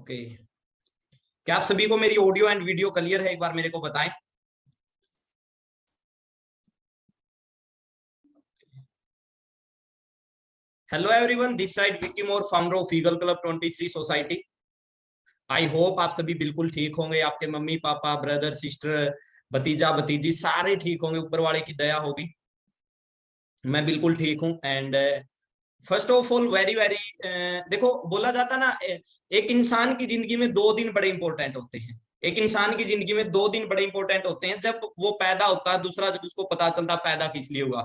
Okay, क्या आप सभी को मेरी ऑडियो एंड वीडियो क्लियर है? एक बार मेरे को बताएं। Hello everyone, this side Vicky more, founder of eagle club 23 society. I hope आप सभी बिल्कुल ठीक होंगे। आपके मम्मी पापा, ब्रदर सिस्टर, भतीजा भतीजी सारे ठीक होंगे, ऊपर वाले की दया होगी। मैं बिल्कुल ठीक हूँ। And first of all very very, देखो बोला जाता ना, एक इंसान की जिंदगी में 2 दिन बड़े इंपॉर्टेंट होते हैं। एक इंसान की जिंदगी में 2 दिन बड़े इंपॉर्टेंट होते हैं, जब वो पैदा होता है, दूसरा जब उसको पता चलता है पैदा किस लिए हुआ।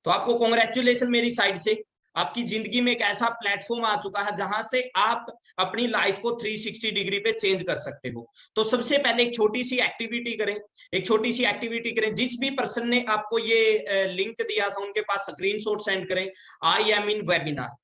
तो आपको कॉन्ग्रेचुलेशन मेरी साइड से। आपकी जिंदगी में एक ऐसा प्लेटफॉर्म आ चुका है जहां से आप अपनी लाइफ को 360 डिग्री पे चेंज कर सकते हो। तो सबसे पहले एक छोटी सी एक्टिविटी करें। एक छोटी सी एक्टिविटी करें। जिस भी पर्सन ने आपको ये लिंक दिया था उनके पास स्क्रीनशॉट सेंड करें, I am in webinar.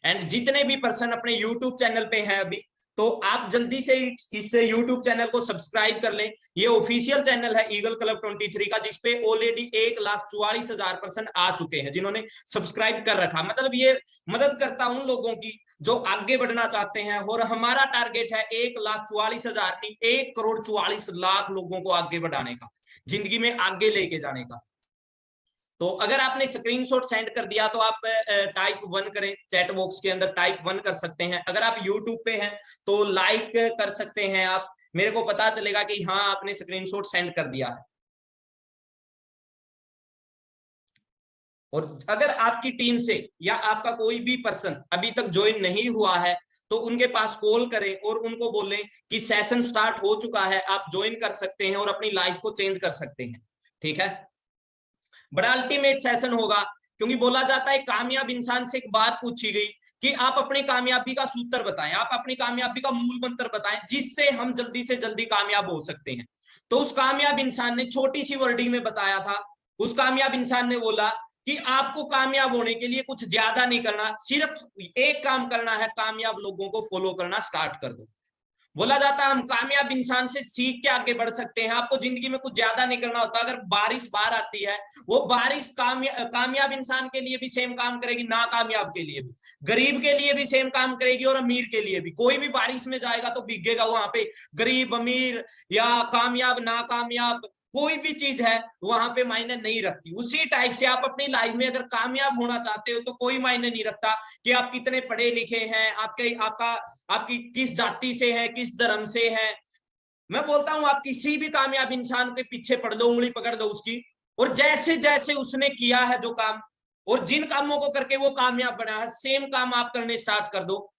And जितने भी पर्सन अपने यूट्यूब चैनल पे हैं अभी, तो आप जल्दी से इस यूट्यूब चैनल को सब्सक्राइब कर लें। ये ऑफिशियल चैनल है ईगल क्लब 23 का, जिसपे ऑलरेडी 1,44,000 पर्सन आ चुके हैं जिन्होंने सब्सक्राइब कर रखा। मतलब ये मदद करता उन लोगों की जो आगे बढ़ना चाहते हैं। और हमारा टारगेट है 1,44,000 नहीं, 1,44,00,000 लोगों को आगे बढ़ाने का, जिंदगी में आगे लेके जाने का। तो अगर आपने स्क्रीनशॉट सेंड कर दिया तो आप टाइप 1 करें, चैट बॉक्स के अंदर टाइप 1 कर सकते हैं। अगर आप यूट्यूब पे हैं तो लाइक कर सकते हैं आप, मेरे को पता चलेगा कि हाँ आपने स्क्रीनशॉट सेंड कर दिया है। और अगर आपकी टीम से या आपका कोई भी पर्सन अभी तक ज्वाइन नहीं हुआ है तो उनके पास कॉल करें और उनको बोलें कि सेशन स्टार्ट हो चुका है, आप ज्वाइन कर सकते हैं और अपनी लाइफ को चेंज कर सकते हैं। ठीक है, बड़ा अल्टीमेट सेशन होगा। क्योंकि बोला जाता है कामयाब इंसान से एक बात पूछी गई कि आप अपनी कामयाबी का सूत्र बताएं, आप अपनी कामयाबी का मूल मंत्र बताएं जिससे हम जल्दी से जल्दी कामयाब हो सकते हैं। तो उस कामयाब इंसान ने छोटी सी वर्डिंग में बताया था। उस कामयाब इंसान ने बोला कि आपको कामयाब होने के लिए कुछ ज्यादा नहीं करना, सिर्फ एक काम करना है, कामयाब लोगों को फॉलो करना स्टार्ट कर दो। बोला जाता है हम कामयाब इंसान से सीख के आगे बढ़ सकते हैं। आपको जिंदगी में कुछ ज्यादा नहीं करना होता। अगर बारिश बाहर आती है, वो बारिश कामयाब इंसान के लिए भी सेम काम करेगी, ना कामयाब के लिए भी, गरीब के लिए भी सेम काम करेगी और अमीर के लिए भी। कोई भी बारिश में जाएगा तो भीगेगा वहां पे, गरीब अमीर या कामयाब ना कामयाब, कोई भी चीज है वहां पे मायने नहीं रखती। उसी टाइप से आप अपनी लाइफ में अगर कामयाब होना चाहते हो तो कोई मायने नहीं रखता कि आप कितने पढ़े लिखे हैं, आपकी किस जाति से है, किस धर्म से है। मैं बोलता हूं आप किसी भी कामयाब इंसान के पीछे पड़ दो, उंगली पकड़ दो उसकी, और जैसे जैसे उसने किया है जो काम और जिन कामों को करके वो कामयाब बना है, सेम काम आप करने स्टार्ट कर दो,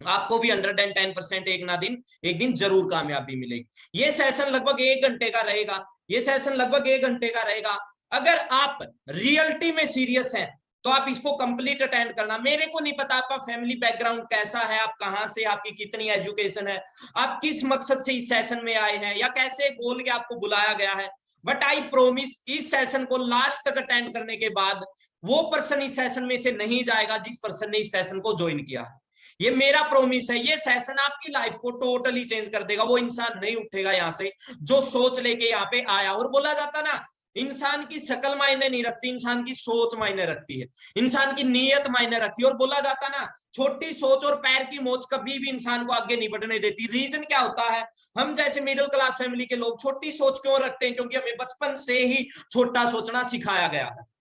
आपको भी 110% एक दिन जरूर कामयाबी मिलेगी। ये सेशन लगभग 1 घंटे का रहेगा। ये सेशन लगभग 1 घंटे का रहेगा। अगर आप रियलिटी में सीरियस हैं तो आप इसको कंप्लीट अटेंड करना। मेरे को नहीं पता आपका फैमिली बैकग्राउंड कैसा है, आप कहां से, आपकी कितनी एजुकेशन है, आप किस मकसद से इस सेशन में आए हैं, या कैसे बोल के आपको बुलाया गया है। बट आई प्रोमिस, इस सेशन को लास्ट तक अटेंड करने के बाद वो पर्सन इस सेशन में से नहीं जाएगा जिस पर्सन ने इस सेशन को ज्वाइन किया है। ये मेरा प्रोमिस है। ये सेशन आपकी लाइफ को टोटली चेंज कर देगा। वो इंसान नहीं उठेगा यहां से जो सोच लेके यहाँ पे आया। और बोला जाता ना, इंसान की शक्ल मायने नहीं रखती, इंसान की सोच मायने रखती है, इंसान की नीयत मायने रखती है। और बोला जाता ना, छोटी सोच और पैर की मोच कभी भी इंसान को आगे नहीं बढ़ने देती। रीजन क्या होता है, हम जैसे मिडिल क्लास फैमिली के लोग छोटी सोच क्यों रखते हैं? क्योंकि हमें बचपन से ही छोटा सोचना सिखाया गया है।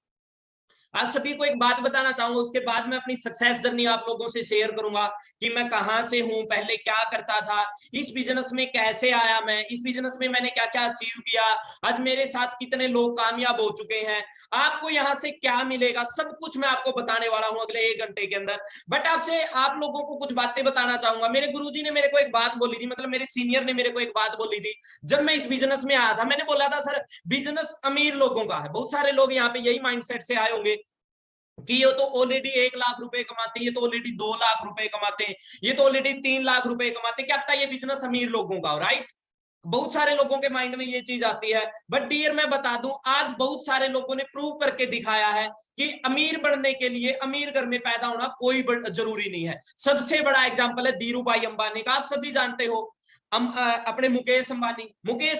आप सभी को एक बात बताना चाहूंगा, उसके बाद मैं अपनी सक्सेस जर्नी आप लोगों से शेयर करूंगा कि मैं कहां से हूं, पहले क्या करता था, इस बिजनेस में कैसे आया, मैं इस बिजनेस में मैंने क्या क्या अचीव किया, आज मेरे साथ कितने लोग कामयाब हो चुके हैं, आपको यहां से क्या मिलेगा, सब कुछ मैं आपको बताने वाला हूं अगले 1 घंटे के अंदर। बट आपसे आप लोगों को कुछ बातें बताना चाहूंगा। मेरे गुरुजी ने मेरे को एक बात बोली थी, मतलब मेरे सीनियर ने मेरे को एक बात बोली थी जब मैं इस बिजनेस में आया था। मैंने बोला था सर बिजनेस अमीर लोगों का है। बहुत सारे लोग यहाँ पे यही माइंडसेट से आए होंगे कि ये तो ऑलरेडी 1 लाख रुपए कमाते हैं, ये तो ऑलरेडी 2 लाख रुपए कमाते हैं, ये तो ऑलरेडी 3 लाख रुपए कमाते हैं, क्या पता ये बिजनेस अमीर लोगों का हो। राइट, बहुत सारे लोगों के माइंड में ये चीज आती है। बट डियर मैं बता दूं, आज बहुत सारे लोगों ने प्रूव करके दिखाया है कि अमीर बनने के लिए अमीर घर में पैदा होना कोई जरूरी नहीं है। सबसे बड़ा एग्जांपल है धीरू भाई अंबानी का। आप सभी जानते हो अपने मुकेश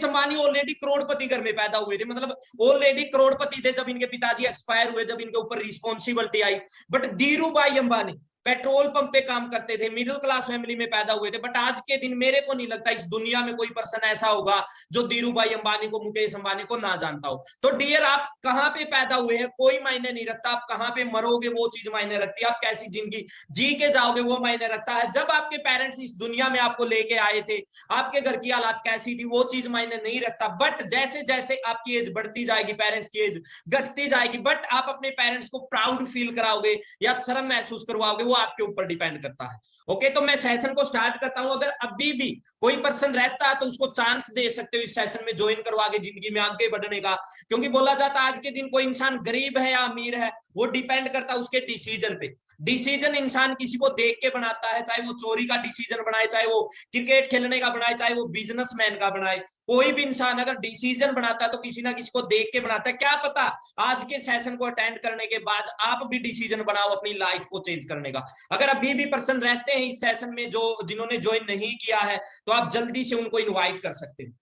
अंबानी ऑलरेडी करोड़पति घर में पैदा हुए थे, मतलब ऑलरेडी करोड़पति थे जब इनके पिताजी एक्सपायर हुए, जब इनके ऊपर रिस्पॉन्सिबिलिटी आई। बट धीरू भाई अंबानी पेट्रोल पंप पे काम करते थे, मिडिल क्लास फैमिली में पैदा हुए थे, बट आज के दिन मेरे को नहीं लगता इस दुनिया में कोई पर्सन ऐसा होगा जो धीरू भाई अंबानी को, मुकेश अंबानी को ना जानता हो। तो डियर, आप कहाँ पे पैदा हुए हैं कोई मायने नहीं रखता, आप कहाँ पे मरोगे वो चीज मायने रखती है, आप कैसी जिंदगी जी के जाओगे वो मायने रखता है। जब आपके पेरेंट्स इस दुनिया में आपको लेके आए थे, आपके घर की हालात कैसी थी वो चीज मायने नहीं रखता, बट जैसे जैसे आपकी एज बढ़ती जाएगी, पेरेंट्स की एज घटती जाएगी, बट आप अपने पेरेंट्स को प्राउड फील कराओगे या शर्म महसूस करवाओगे, वो आपके ऊपर डिपेंड करता है। ओके, तो मैं सेशन को स्टार्ट करता हूं। अगर अभी भी कोई पर्सन रहता है तो उसको चांस दे सकते हो इस सेशन में ज्वाइन करवा के जिंदगी में आगे बढ़ने का, क्योंकि बोला जाता है आज के दिन कोई इंसान गरीब है या अमीर है वो डिपेंड करता है उसके डिसीजन पे। डिसीजन इंसान किसी को देख के बनाता है, चाहे वो चोरी का डिसीजन बनाए, चाहे वो क्रिकेट खेलने का बनाए, चाहे वो बिजनेसमैन का बनाए। कोई भी इंसान अगर डिसीजन बनाता है तो किसी ना किसी को देख के बनाता है। क्या पता आज के सेशन को अटेंड करने के बाद आप भी डिसीजन बनाओ अपनी लाइफ को चेंज करने का। अगर अभी भी पर्सन रहते हैं इस सेशन में जो जिन्होंने ज्वाइन नहीं किया है, तो आप जल्दी से उनको इनवाइट कर सकते हैं।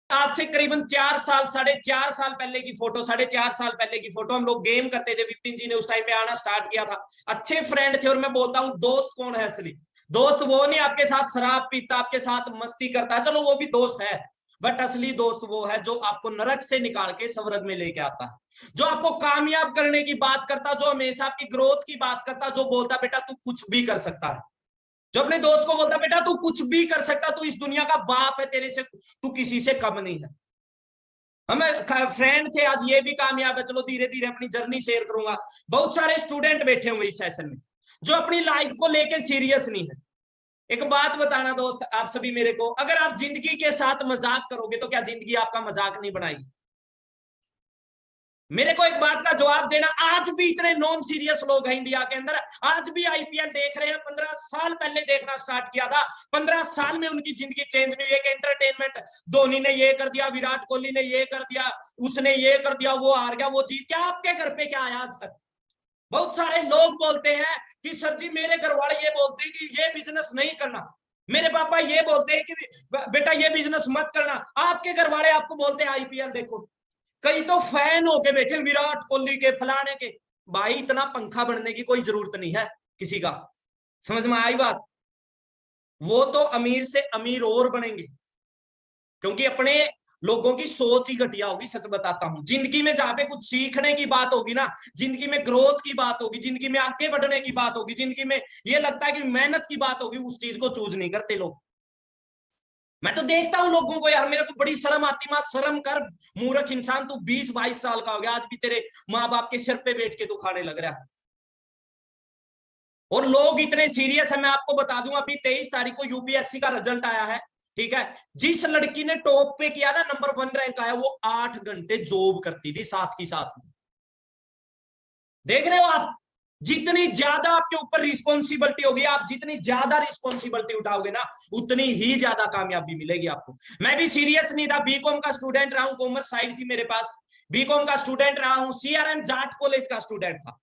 आज से करीबन 4 साल, 4.5 साल पहले की फोटो, 4.5 साल पहले की फोटो, हम लोग गेम करते थे, विपिन जी ने उस टाइम पे आना स्टार्ट किया था। अच्छे फ्रेंड थे, और मैं बोलता हूँ दोस्त कौन है असली दोस्त? वो नहीं आपके साथ शराब पीता, आपके साथ मस्ती करता है, चलो वो भी दोस्त है, बट असली दोस्त वो है जो आपको नरक से निकाल के स्वर्ग में लेके आता है, जो आपको कामयाब करने की बात करता, जो हमेशा आपकी ग्रोथ की बात करता, जो बोलता बेटा तू कुछ भी कर सकता है, जो अपने दोस्त को बोलता बेटा तू कुछ भी कर सकता, तू इस दुनिया का बाप है, तेरे से तू किसी से कम नहीं है। हमें फ्रेंड थे, आज ये भी कामयाब है, चलो धीरे धीरे अपनी जर्नी शेयर करूंगा। बहुत सारे स्टूडेंट बैठे हुए इस सेशन में जो अपनी लाइफ को लेके सीरियस नहीं है। एक बात बताना दोस्त आप सभी मेरे को, अगर आप जिंदगी के साथ मजाक करोगे तो क्या जिंदगी आपका मजाक नहीं बनाएगी? मेरे को एक बात का जवाब देना, आज भी इतने नॉन सीरियस लोग हैं इंडिया के अंदर, आज भी आईपीएल देख रहे हैं। 15 साल पहले देखना स्टार्ट किया था, 15 साल में उनकी जिंदगी चेंज नहीं हुई। एक एंटरटेनमेंट, धोनी ने ये कर दिया, विराट कोहली ने ये कर दिया, उसने ये कर दिया, वो हार गया, वो जीत गया, आपके घर पे क्या आया आज तक? बहुत सारे लोग बोलते हैं कि सर जी मेरे घर वाले ये बोलते हैं कि ये बिजनेस नहीं करना, मेरे पापा ये बोलते हैं कि बेटा ये बिजनेस मत करना, आपके घर वाले आपको बोलते हैं आईपीएल देखो। कई तो फैन होके बैठे विराट कोहली के, फलाने के। भाई इतना पंखा बनने की कोई जरूरत नहीं है किसी का, समझ में आई बात? वो तो अमीर से अमीर और बनेंगे, क्योंकि अपने लोगों की सोच ही घटिया होगी। सच बताता हूं, जिंदगी में जहां पे कुछ सीखने की बात होगी ना, जिंदगी में ग्रोथ की बात होगी, जिंदगी में आगे बढ़ने की बात होगी, जिंदगी में ये लगता है कि मेहनत की बात होगी, उस चीज को चूज नहीं करते लोग। मैं तो देखता हूं लोगों को, यार मेरे को बड़ी शर्म आती, मां शर्म कर मूर्ख इंसान, तू 20-22 साल का हो गया, आज भी तेरे माँ बाप के सिर पे बैठ के तू खाने लग रहा है। और लोग इतने सीरियस है, मैं आपको बता दूं अभी 23 तारीख को यूपीएससी का रिजल्ट आया है, ठीक है? जिस लड़की ने टॉप पे किया ना, नंबर 1 रैंक आया, वो 8 घंटे जॉब करती थी साथ की साथ में। देख रहे हो आप, जितनी ज्यादा आपके ऊपर रिस्पॉन्सिबिलिटी होगी, आप जितनी ज्यादा रिस्पॉन्सिबिलिटी उठाओगे ना, उतनी ही ज्यादा कामयाबी मिलेगी आपको। मैं भी सीरियस नहीं था, बीकॉम का स्टूडेंट रहा हूं, कॉमर्स साइड थी मेरे पास, बीकॉम का स्टूडेंट रहा हूं, सीआरएम जाट कॉलेज का स्टूडेंट था,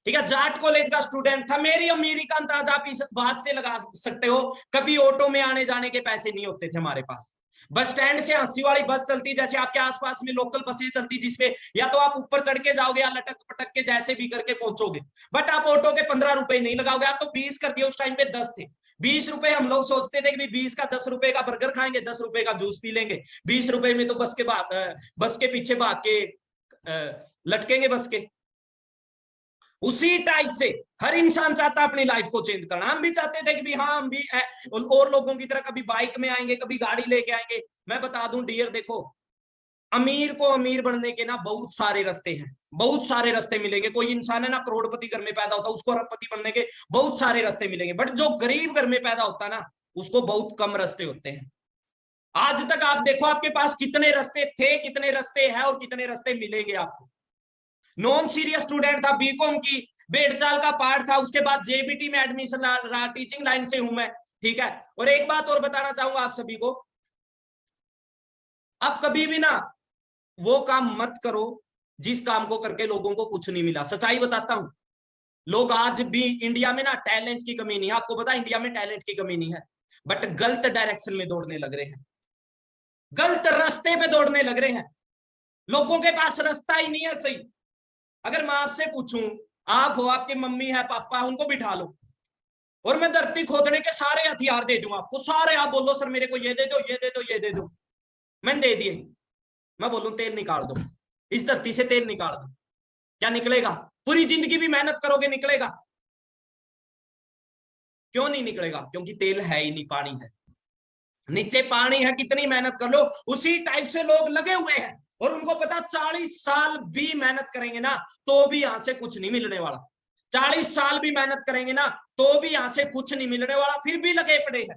ठीक है? जाट कॉलेज का स्टूडेंट था। मेरी अमीरी का अंदाजा आप इस बात से लगा सकते हो, कभी ऑटो में आने जाने के पैसे नहीं होते थे हमारे पास। बस स्टैंड से हंसी वाली बस चलती, जैसे आपके आसपास में लोकल बसें चलती, जिसपे या तो आप ऊपर चढ़ के जाओगे या लटक पटक के जैसे भी करके पहुंचोगे, बट आप ऑटो के 15 रुपए नहीं लगाओगे, आप तो 20 कर दिए। उस टाइम पे 10 थे, 20 रुपए। हम लोग सोचते थे कि 20 का 10 रुपए का बर्गर खाएंगे, 10 रुपए का जूस पी लेंगे, 20 रुपए में तो बस के पीछे भाग के लटकेंगे बस के। उसी टाइप से हर इंसान चाहता है अपनी लाइफ को चेंज करना। हम भी चाहते थे कि भी हाँ हम भी और लोगों की तरह कभी बाइक में आएंगे, कभी गाड़ी लेके आएंगे। मैं बता दूं डियर, देखो अमीर को अमीर बनने के ना बहुत सारे रास्ते हैं, बहुत सारे रास्ते मिलेंगे। कोई इंसान है ना करोड़पति घर में पैदा होता है, उसको अरबपति बनने के बहुत सारे रास्ते मिलेंगे, बट जो गरीब घर में पैदा होता है ना, उसको बहुत कम रास्ते होते हैं। आज तक आप देखो आपके पास कितने रास्ते थे, कितने रास्ते हैं और कितने रास्ते मिलेंगे आपको। नॉन सीरियस स्टूडेंट था, बीकॉम की बेड़चाल का पार्ट था, उसके बाद जेबीटी में एडमिशन रहा, टीचिंग लाइन से हूं मैं, ठीक है? और एक बात और बताना चाहूंगा आप सभी को, आप कभी भी ना वो काम मत करो जिस काम को करके लोगों को कुछ नहीं मिला। सच्चाई बताता हूं, लोग आज भी इंडिया में ना टैलेंट की कमी नहीं है, आपको पता इंडिया में टैलेंट की कमी नहीं है, बट गलत डायरेक्शन में दौड़ने लग रहे हैं, गलत रास्ते पे दौड़ने लग रहे हैं। लोगों के पास रास्ता ही नहीं है सही। अगर मैं आपसे पूछूं आप हो, आपकी मम्मी है, पापा, उनको बिठा लो और मैं धरती खोदने के सारे हथियार दे दूं आपको, सारे। आप बोलो सर मेरे को ये दे दो, ये दे दो, ये दे दो, मैंने दे दिए। मैं बोलूं तेल निकाल दो, इस धरती से तेल निकाल दो, क्या निकलेगा? पूरी जिंदगी भी मेहनत करोगे, निकलेगा? क्यों नहीं निकलेगा? क्योंकि तेल है ही नहीं, पानी है, नीचे पानी है, कितनी मेहनत कर लो। उसी टाइप से लोग लगे हुए हैं और उनको पता 40 साल भी मेहनत करेंगे ना तो भी यहां से कुछ नहीं मिलने वाला। 40 साल भी मेहनत करेंगे ना तो भी यहां से कुछ नहीं मिलने वाला, फिर भी लगे पड़े हैं।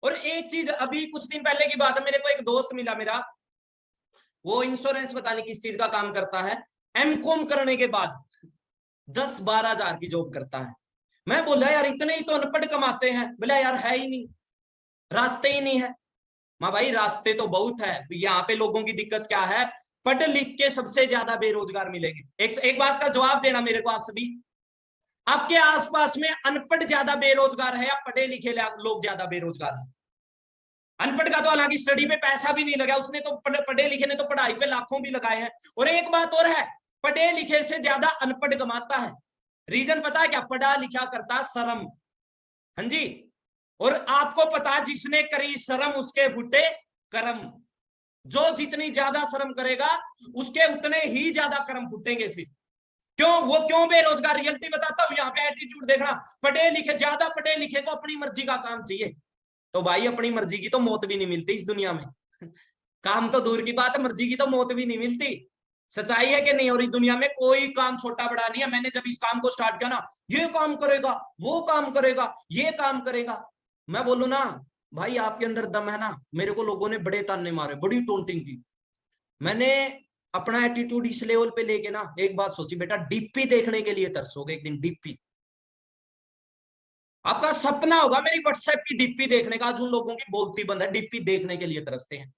और एक चीज, अभी कुछ दिन पहले की बात है, मेरे को एक दोस्त मिला मेरा, वो इंश्योरेंस पता नहीं किस चीज का काम करता है, एमकॉम करने के बाद 10-12 हजार की जॉब करता है। मैं बोला यार इतने ही तो अनपढ़ कमाते हैं। बोला यार है ही नहीं, रास्ते ही नहीं है। माँ भाई रास्ते तो बहुत है, यहाँ पे लोगों की दिक्कत क्या है, पढ़ लिख के सबसे ज्यादा बेरोजगार मिलेंगे। एक बात का जवाब देना मेरे को आप सभी, आपके आसपास में अनपढ़ ज्यादा बेरोजगार है या पढ़े लिखे लोग ज्यादा बेरोजगार है? अनपढ़ का तो हालांकि स्टडी पे पैसा भी नहीं लगा, उसने तो पढ़े लिखे ने तो पढ़ाई पे लाखों भी लगाए हैं। और एक बात और है, पढ़े लिखे से ज्यादा अनपढ़ कमाता है। रीजन पता है क्या? पढ़ा लिखा करता शर्म। हाँ जी। और आपको पता, जिसने करी शर्म उसके फुटे कर्म। जो जितनी ज्यादा शर्म करेगा उसके उतने ही ज्यादा कर्म फूटेंगे। फिर क्यों वो क्यों बेरोजगार? रियलिटी बताता हूं, यहाँ पे एटीट्यूड देखना। पढ़े लिखे, ज्यादा पढ़े लिखे को अपनी मर्जी का काम चाहिए, तो भाई अपनी मर्जी की तो मौत भी नहीं मिलती इस दुनिया में। काम तो दूर की बात है, मर्जी की तो मौत भी नहीं मिलती। सच्चाई है कि नहीं? और इस दुनिया में कोई काम छोटा बड़ा नहीं है। मैंने जब इस काम को स्टार्ट किया ना, ये काम करेगा, वो काम करेगा, ये काम करेगा, मैं बोलू ना भाई आपके अंदर दम है ना। मेरे को लोगों ने बड़े ताने मारे, बड़ी टोंटिंग की। मैंने अपना एटीट्यूड इस लेवल पे लेके ना एक बात सोची, बेटा डीपी देखने के लिए तरसोगे एक दिन। डीपी आपका सपना होगा मेरी व्हाट्सएप की डीपी देखने का। आज उन लोगों की बोलती बंद है, डीपी देखने के लिए तरसते हैं।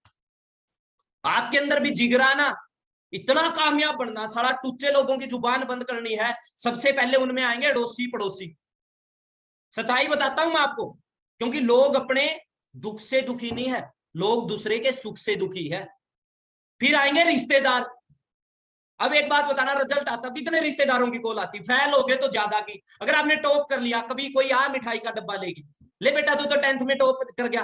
आपके अंदर भी जिगरा ना, इतना कामयाब बनना, सारा टुच्चे लोगों की जुबान बंद करनी है। सबसे पहले उनमें आएंगे अड़ोसी पड़ोसी। सच्चाई बताता हूं मैं आपको, क्योंकि लोग अपने दुख से दुखी नहीं है, लोग दूसरे के सुख से दुखी है। फिर आएंगे रिश्तेदार। अब एक बात बताना, रिजल्ट आता कितने रिश्तेदारों की कॉल आती, फेल हो गए तो ज्यादा की। अगर आपने टॉप कर लिया, कभी कोई आ मिठाई का डब्बा लेके, ले बेटा तू तो 10th में टॉप कर गया।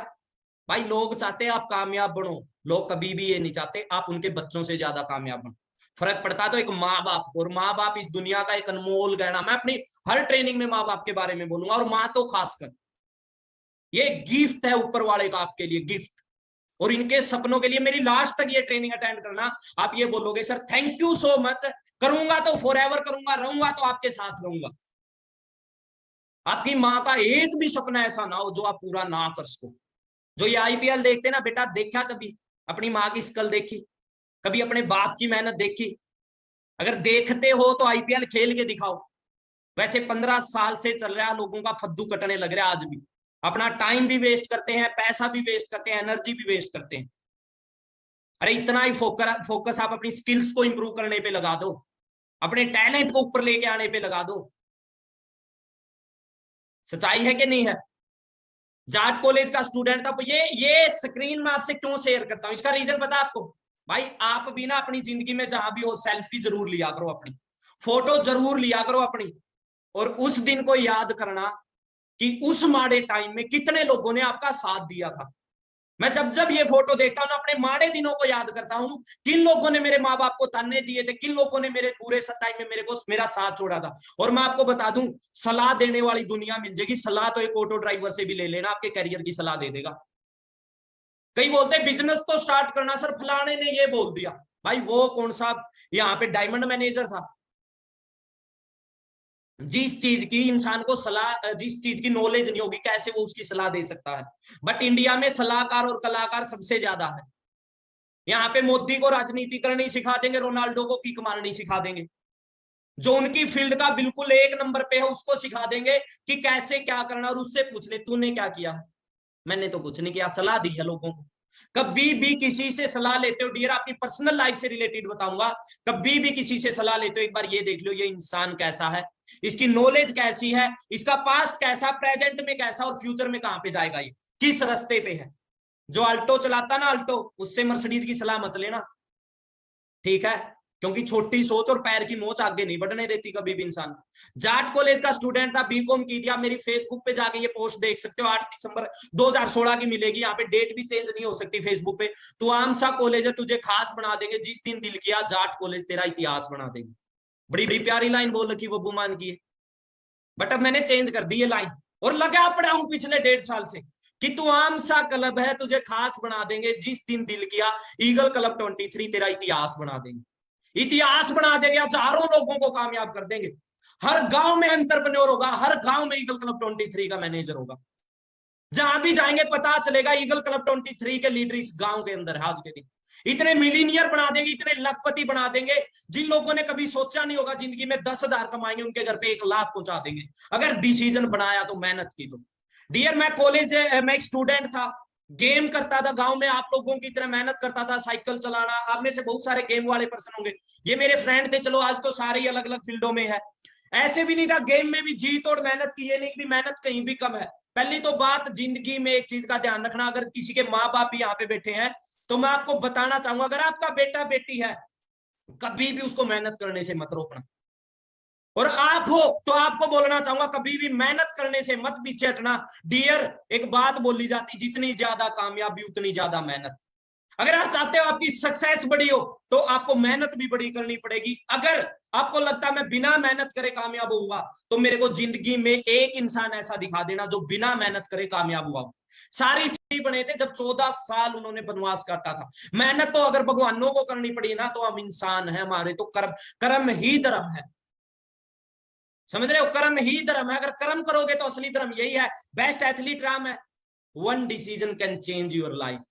भाई लोग चाहते हैं आप कामयाब बनो, लोग कभी भी ये नहीं चाहते आप उनके बच्चों से ज्यादा कामयाब बनो। फर्क पड़ता तो एक माँ बाप, और माँ बाप इस दुनिया का एक अनमोल गहना। मैं अपनी हर ट्रेनिंग में माँ बाप के बारे में बोलूंगा, और माँ तो खासकर, ये गिफ्ट है ऊपर वाले का आपके लिए, गिफ्ट। और इनके सपनों के लिए मेरी लास्ट तक ये ट्रेनिंग अटेंड करना। आप ये बोलोगे sir thank you so much, करूंगा तो फॉरएवर करूंगा, रहूंगा तो आपके साथ रहूंगा। आपकी माँ का एक भी सपना ऐसा ना हो जो आप पूरा ना कर सको। जो ये आईपीएल देखते ना बेटा, देखा कभी अपनी माँ की स्कल देखी? कभी अपने बाप की मेहनत देखी? अगर देखते हो तो आईपीएल खेल के दिखाओ। वैसे 15 साल से चल रहा है, लोगों का फद्दू कटने लग रहा है आज भी। अपना टाइम भी वेस्ट करते हैं, पैसा भी वेस्ट करते हैं, एनर्जी भी वेस्ट करते हैं। अरे इतना ही फोकस आप अपनी स्किल्स को इंप्रूव करने पे लगा दो, अपने टैलेंट को ऊपर लेके आने पे लगा दो। सच्चाई है कि नहीं है? जाट कॉलेज का स्टूडेंट था। ये स्क्रीन में आपसे क्यों शेयर करता हूं, इसका रीजन पता है आपको? भाई आप भी ना अपनी जिंदगी में जहां भी हो सेल्फी जरूर लिया करो, अपनी फोटो जरूर लिया करो अपनी। और उस दिन को याद करना कि उस माड़े टाइम में कितने लोगों ने आपका साथ दिया था। मैं जब जब ये फोटो देखता हूं ना, अपने माड़े दिनों को याद करता हूं, किन लोगों ने मेरे माँ बाप को ताने दिए थे, किन लोगों ने मेरे पूरे टाइम में मेरा साथ छोड़ा था। और मैं आपको बता दूं, सलाह देने वाली दुनिया मिल जाएगी। सलाह तो एक ऑटो ड्राइवर से भी ले लेना, आपके करियर की सलाह दे देगा। कई बोलते हैं बिजनेस तो स्टार्ट करना सर, फलाने ने ये बोल दिया। भाई वो कौन सा यहाँ पे डायमंड मैनेजर था? जिस चीज की इंसान को सलाह, जिस चीज की नॉलेज नहीं होगी, कैसे वो उसकी सलाह दे सकता है? बट इंडिया में सलाहकार और कलाकार सबसे ज्यादा है। यहाँ पे मोदी को राजनीति करनी सिखा देंगे, रोनाल्डो को किक मारनी सिखा देंगे। जो उनकी फील्ड का बिल्कुल एक नंबर पे है उसको सिखा देंगे कि कैसे क्या करना। और उससे पूछ ले तूने क्या किया है? मैंने तो कुछ नहीं किया, सलाह दी है लोगों को। कभी भी किसी से सलाह लेते हो, डियर आपकी पर्सनल लाइफ से रिलेटेड बताऊंगा, कभी भी किसी से सलाह लेते हो एक बार ये देख लो ये इंसान कैसा है, इसकी नॉलेज कैसी है, इसका पास्ट कैसा, प्रेजेंट में कैसा, और फ्यूचर में कहां पे जाएगा, ये किस रास्ते पे है। जो अल्टो चलाता ना, अल्टो, उससे मर्सिडीज की सलाह मत लेना, ठीक है? क्योंकि छोटी सोच और पैर की मोच आगे नहीं बढ़ने देती कभी भी इंसान। जाट कॉलेज का स्टूडेंट था, बीकॉम की थी। आप मेरी फेसबुक पे जाके ये पोस्ट देख सकते हो, 8 दिसंबर 2016 की मिलेगी, यहाँ पे डेट भी चेंज नहीं हो सकती फेसबुक पे। तू आम सा कॉलेज है, तुझे खास बना देंगे जिस दिन दिल किया, जाट कॉलेज तेरा इतिहास बना देंगे। बड़ी बड़ी प्यारी लाइन बोल रखी वो बुमान की है, बट अब मैंने चेंज कर दी ये लाइन, और लगा पड़ा हूं पिछले 1.5 साल से कि तू आम सा क्लब है, तुझे खास बना देंगे जिस दिन दिल किया, ईगल क्लब 23 तेरा इतिहास बना देंगे। इतिहास बना देंगे, हजारों लोगों को कामयाब कर देंगे। हर गांव में एंटरप्रेन्योर होगा, हर गांव में ईगल क्लब 23 का मैनेजर होगा। जहां भी जाएंगे पता चलेगा ईगल क्लब 23 के लीडर इस गांव के अंदर है आज के दिन। इतने मिलीनियर बना देंगे, इतने लखपति बना देंगे, जिन लोगों ने कभी सोचा नहीं होगा जिंदगी में 10,000 कमाएंगे, उनके घर पे 1 लाख पहुंचा देंगे अगर डिसीजन बनाया तो, मेहनत की तो। डियर, मैं एक स्टूडेंट था, गेम करता था गांव में, आप लोगों की तरह मेहनत करता था, साइकिल चलाना। आप में से बहुत सारे गेम वाले पर्सन होंगे, ये मेरे फ्रेंड थे। चलो आज तो सारे ही अलग अलग फील्डों में है। ऐसे भी नहीं था, गेम में भी जीत और मेहनत की, ये नहीं कि मेहनत कहीं भी कम है। पहली तो बात, जिंदगी में एक चीज का ध्यान रखना, अगर किसी के माँ बाप भी यहाँ पे बैठे हैं तो मैं आपको बताना चाहूंगा, अगर आपका बेटा बेटी है, कभी भी उसको मेहनत करने से मत रोकना। और आप हो तो आपको बोलना चाहूंगा, कभी भी मेहनत करने से मत पीछे हटना। डियर, एक बात बोली जाती, जितनी ज्यादा कामयाबी उतनी ज्यादा मेहनत। अगर आप चाहते हो आपकी सक्सेस बड़ी हो तो आपको मेहनत भी बड़ी करनी पड़ेगी। अगर आपको लगता है मैं बिना मेहनत करे कामयाब होऊंगा, तो मेरे को जिंदगी में एक इंसान ऐसा दिखा देना जो बिना मेहनत करे कामयाब हुआ। सारी चीज बने थे जब 14 साल उन्होंने वनवास काटा था। मेहनत तो अगर भगवानों को करनी पड़ी ना, तो हम इंसान है, हमारे तो कर्म कर्म ही धर्म है। समझ रहे हो, कर्म ही धर्म है। अगर कर्म करोगे तो असली धर्म यही है। बेस्ट एथलीट राम है, one decision can change your life.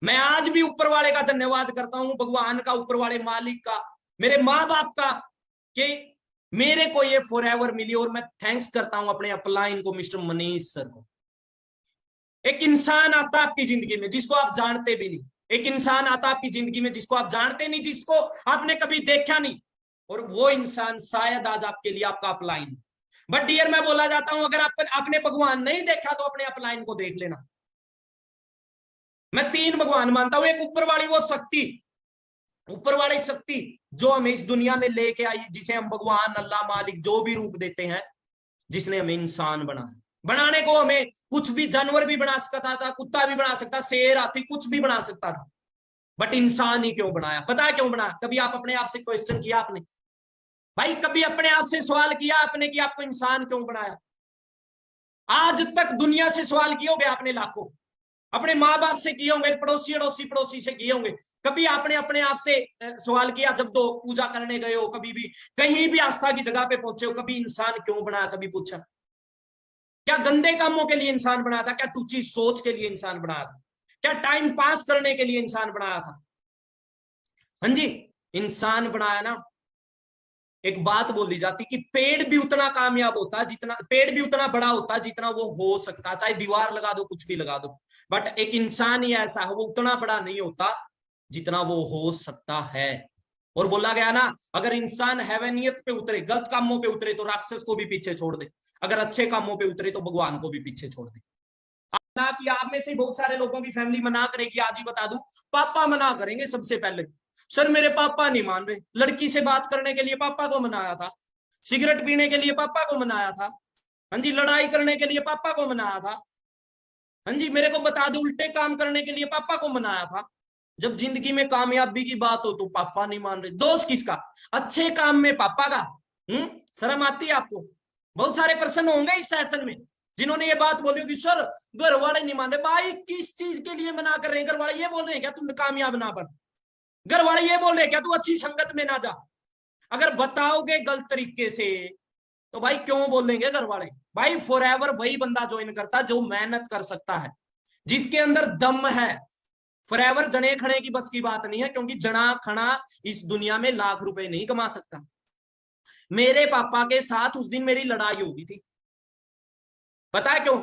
मैं आज भी ऊपर वाले का धन्यवाद करता हूं, भगवान का, ऊपर वाले मालिक का, मेरे माँ बाप का, कि मेरे को ये फॉरएवर मिली। और मैं थैंक्स करता हूं अपने अपलाइन को, मिस्टर मनीष सर को। एक इंसान आता आपकी जिंदगी में जिसको आप जानते भी नहीं, एक इंसान आता आपकी जिंदगी में जिसको आप जानते नहीं, जिसको आपने कभी देखा नहीं, और वो इंसान शायद आज आपके लिए आपका अपलाइन। बट डियर, मैं बोला जाता हूं, अगर आपने भगवान नहीं देखा तो अपने अपलाइन को देख लेना। मैं 3 भगवान मानता हूं, एक ऊपर वाली वो शक्ति, ऊपर वाली शक्ति जो हमें इस दुनिया में लेके आई, जिसे हम भगवान, अल्लाह, मालिक जो भी रूप देते हैं, जिसने हमें इंसान बनाया। बनाने को हमें कुछ भी जानवर भी बना सकता था, कुत्ता भी बना सकता, शेर, हाथी, कुछ भी बना सकता था, बट इंसान ही क्यों बनाया? पता है क्यों बनाया? कभी आप अपने आप से क्वेश्चन किया आपने? भाई कभी अपने आप से सवाल किया आपने कि आपको इंसान क्यों बनाया? आज तक दुनिया से सवाल किए होंगे आपने लाखों, अपने माँ बाप से किए होंगे, पड़ोसी अड़ोसी पड़ोसी से किए होंगे। कभी आपने अपने आप से सवाल किया, जब दो पूजा करने गए हो, कभी भी कहीं भी आस्था की जगह पे पहुंचे हो, कभी इंसान क्यों बनाया कभी पूछा? क्या गंदे कामों के लिए इंसान बनाया था? क्या टूची सोच के लिए इंसान बनाया था? क्या टाइम पास करने के लिए इंसान बनाया था? हाँ जी, इंसान बनाया ना। एक बात बोली जाती कि पेड़ भी उतना कामयाब होता जितना, पेड़ भी उतना बड़ा होता जितना वो हो सकता, चाहे दीवार लगा दो, कुछ भी लगा दो, बट एक इंसान ही ऐसा है, वो उतना बड़ा नहीं होता जितना वो हो सकता है। और बोला गया ना, अगर इंसान हैवानियत पे उतरे, गलत कामों पे उतरे, तो राक्षस को भी पीछे छोड़ दे, अगर अच्छे कामों पे उतरे तो भगवान को भी पीछे छोड़ दे। ना कि आप में से बहुत सारे लोगों की फैमिली मना करेगी, आज ही बता दूं, पापा मना करेंगे सबसे पहले। सर मेरे पापा नहीं मान रहे, लड़की से बात करने के लिए पापा को मनाया था, सिगरेट पीने के लिए पापा को मनाया था, हाँ जी, लड़ाई करने के लिए पापा को मनाया था, हाँ जी, मेरे को बता दो, उल्टे काम करने के लिए पापा को मनाया था। जब जिंदगी में कामयाबी की बात हो तो पापा नहीं मान रहे। दोस्त किसका? अच्छे काम में पापा का। शर्म आती है आपको? बहुत सारे पर्सन होंगे इस सेशन में जिन्होंने ये बात बोली कि सर घर वाले नहीं मान रहे। भाई किस चीज के लिए मना कर रहे हैं? घर वाले ये बोल रहे हैं क्या तुम कामयाब ना बन? घर वाले ये बोल रहे हैं क्या तू अच्छी संगत में ना जा? अगर बताओगे गलत तरीके से तो भाई क्यों बोलेंगे घर वाले? भाई फॉरएवर वही बंदा ज्वाइन करता जो मेहनत कर सकता है, जिसके अंदर दम है। फॉरएवर जने खड़े की बस की बात नहीं है, क्योंकि जना खड़ा इस दुनिया में लाख रुपए नहीं कमा सकता। मेरे पापा के साथ उस दिन मेरी लड़ाई हो गई थी, पता है क्यों?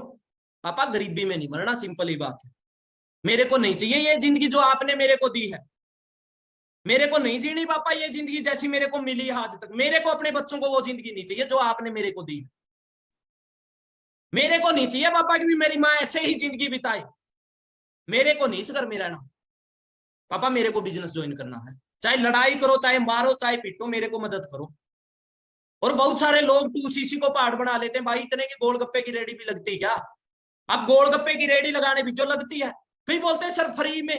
पापा गरीबी में नहीं मरना, सिंपल ही बात है। मेरे को नहीं चाहिए ये जिंदगी जो आपने मेरे को दी है। मेरे को नहीं जीनी पापा ये जिंदगी जैसी मेरे को मिली है आज तक। मेरे को अपने बच्चों को वो जिंदगी नहीं चाहिए जो आपने मेरे को दी। मेरे को नहीं चाहिए पापा की भी मेरी माँ ऐसे ही जिंदगी बिताए। मेरे को नहीं इस घर में रहना पापा, मेरे को बिजनेस ज्वाइन करना है, चाहे लड़ाई करो, चाहे मारो, चाहे पीटो, मेरे को मदद करो। और बहुत सारे लोग 2cc को पहाड़ बना लेते हैं भाई, इतने की गोलगप्पे की रेडी भी लगती है क्या? अब गोलगप्पे की रेडी लगाने भी जो लगती है, फिर बोलते हैं सर फ्री में।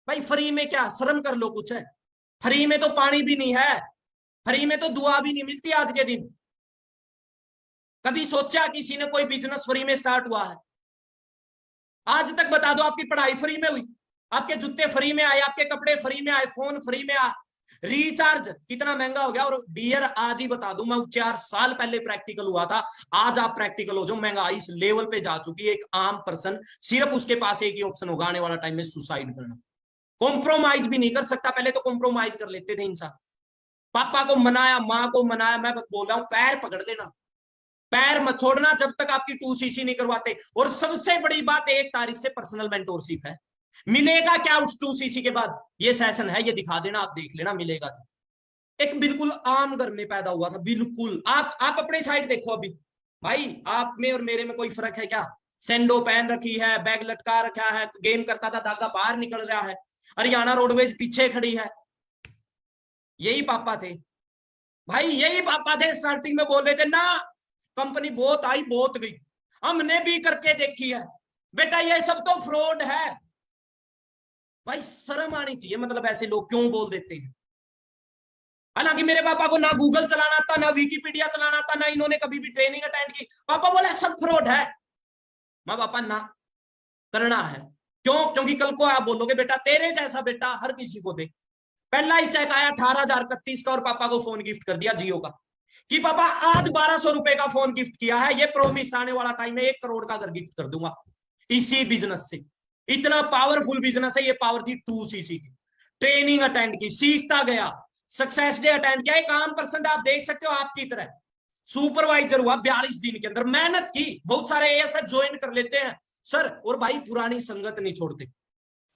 भाई फ्री में क्या, शर्म कर लो कुछ है। फ्री में तो पानी भी नहीं है, फ्री में तो दुआ भी नहीं मिलती आज के दिन। कभी सोचा किसी ने कोई बिजनेस फ्री में स्टार्ट हुआ है? आज तक बता दो आपकी पढ़ाई फ्री में हुई, आपके जूते फ्री में आए, आपके कपड़े फ्री में आए, फोन फ्री में आए, रिचार्ज कितना महंगा हो गया। और डियर आज ही बता दूं, मैं 4 साल पहले प्रैक्टिकल हुआ था, आज आप प्रैक्टिकल हो जाओ, महंगाई इस लेवल पे जा चुकी है, एक आम पर्सन सिर्फ उसके पास एक ही ऑप्शन होगा आने वाला टाइम में, सुसाइड करना। कॉम्प्रोमाइज भी नहीं कर सकता, पहले तो कॉम्प्रोमाइज कर लेते थे इंसान। पापा को मनाया, माँ को मनाया, मैं बोल रहा हूं पैर पकड़ देना, पैर मत छोड़ना जब तक आपकी 2cc नहीं करवाते। और सबसे बड़ी बात, 1 तारीख से पर्सनल मेंटोरशिप है। मिलेगा क्या उस 2cc के बाद? ये सेशन है, ये दिखा देना, आप देख लेना मिलेगा क्या। एक बिल्कुल आम घर में पैदा हुआ था, बिल्कुल। आप अपने साइड देखो अभी, भाई आप में और मेरे में कोई फर्क है क्या? सैंडो पहन रखी है, बैग लटका रखा है, गेम करता था, धागा बाहर निकल रहा है, हरियाणा रोडवेज पीछे खड़ी है। यही पापा थे भाई, यही पापा थे। स्टार्टिंग में बोल रहे थे ना, कंपनी बहुत आई बहुत गई, हमने भी करके देखी है बेटा, ये सब तो फ्रॉड है। भाई शर्म आनी चाहिए, मतलब ऐसे लोग क्यों बोल देते हैं? हालांकि मेरे पापा को ना गूगल चलाना था, ना विकिपीडिया चलाना था, ना इन्होंने कभी भी ट्रेनिंग अटेंड की। पापा बोले सब फ्रॉड है। माँ पापा ना, करना है। क्यों? क्योंकि कल को आप बोलोगे बेटा तेरे जैसा बेटा हर किसी को दे। पहला ही चेक आया 18,031 का, और पापा को फोन गिफ्ट कर दिया जियो का, कि पापा आज 1,200 रुपए का फोन गिफ्ट किया है, ये प्रोमिस आने वाला टाइम में 1 करोड़ का घर गिफ्ट कर दूंगा इसी बिजनेस से। इतना पावरफुल बिजनेस है ये। पावर थी 2cc की। ट्रेनिंग अटेंड की, सीखता गया, सक्सेस डे अटेंड किया, एक आम पर्सन आप देख सकते हो आपकी तरह। सुपरवाइजर हुआ 42 दिन के अंदर, मेहनत की। बहुत सारे एएसएस ज्वाइन कर लेते हैं सर, और भाई पुरानी संगत नहीं छोड़ते।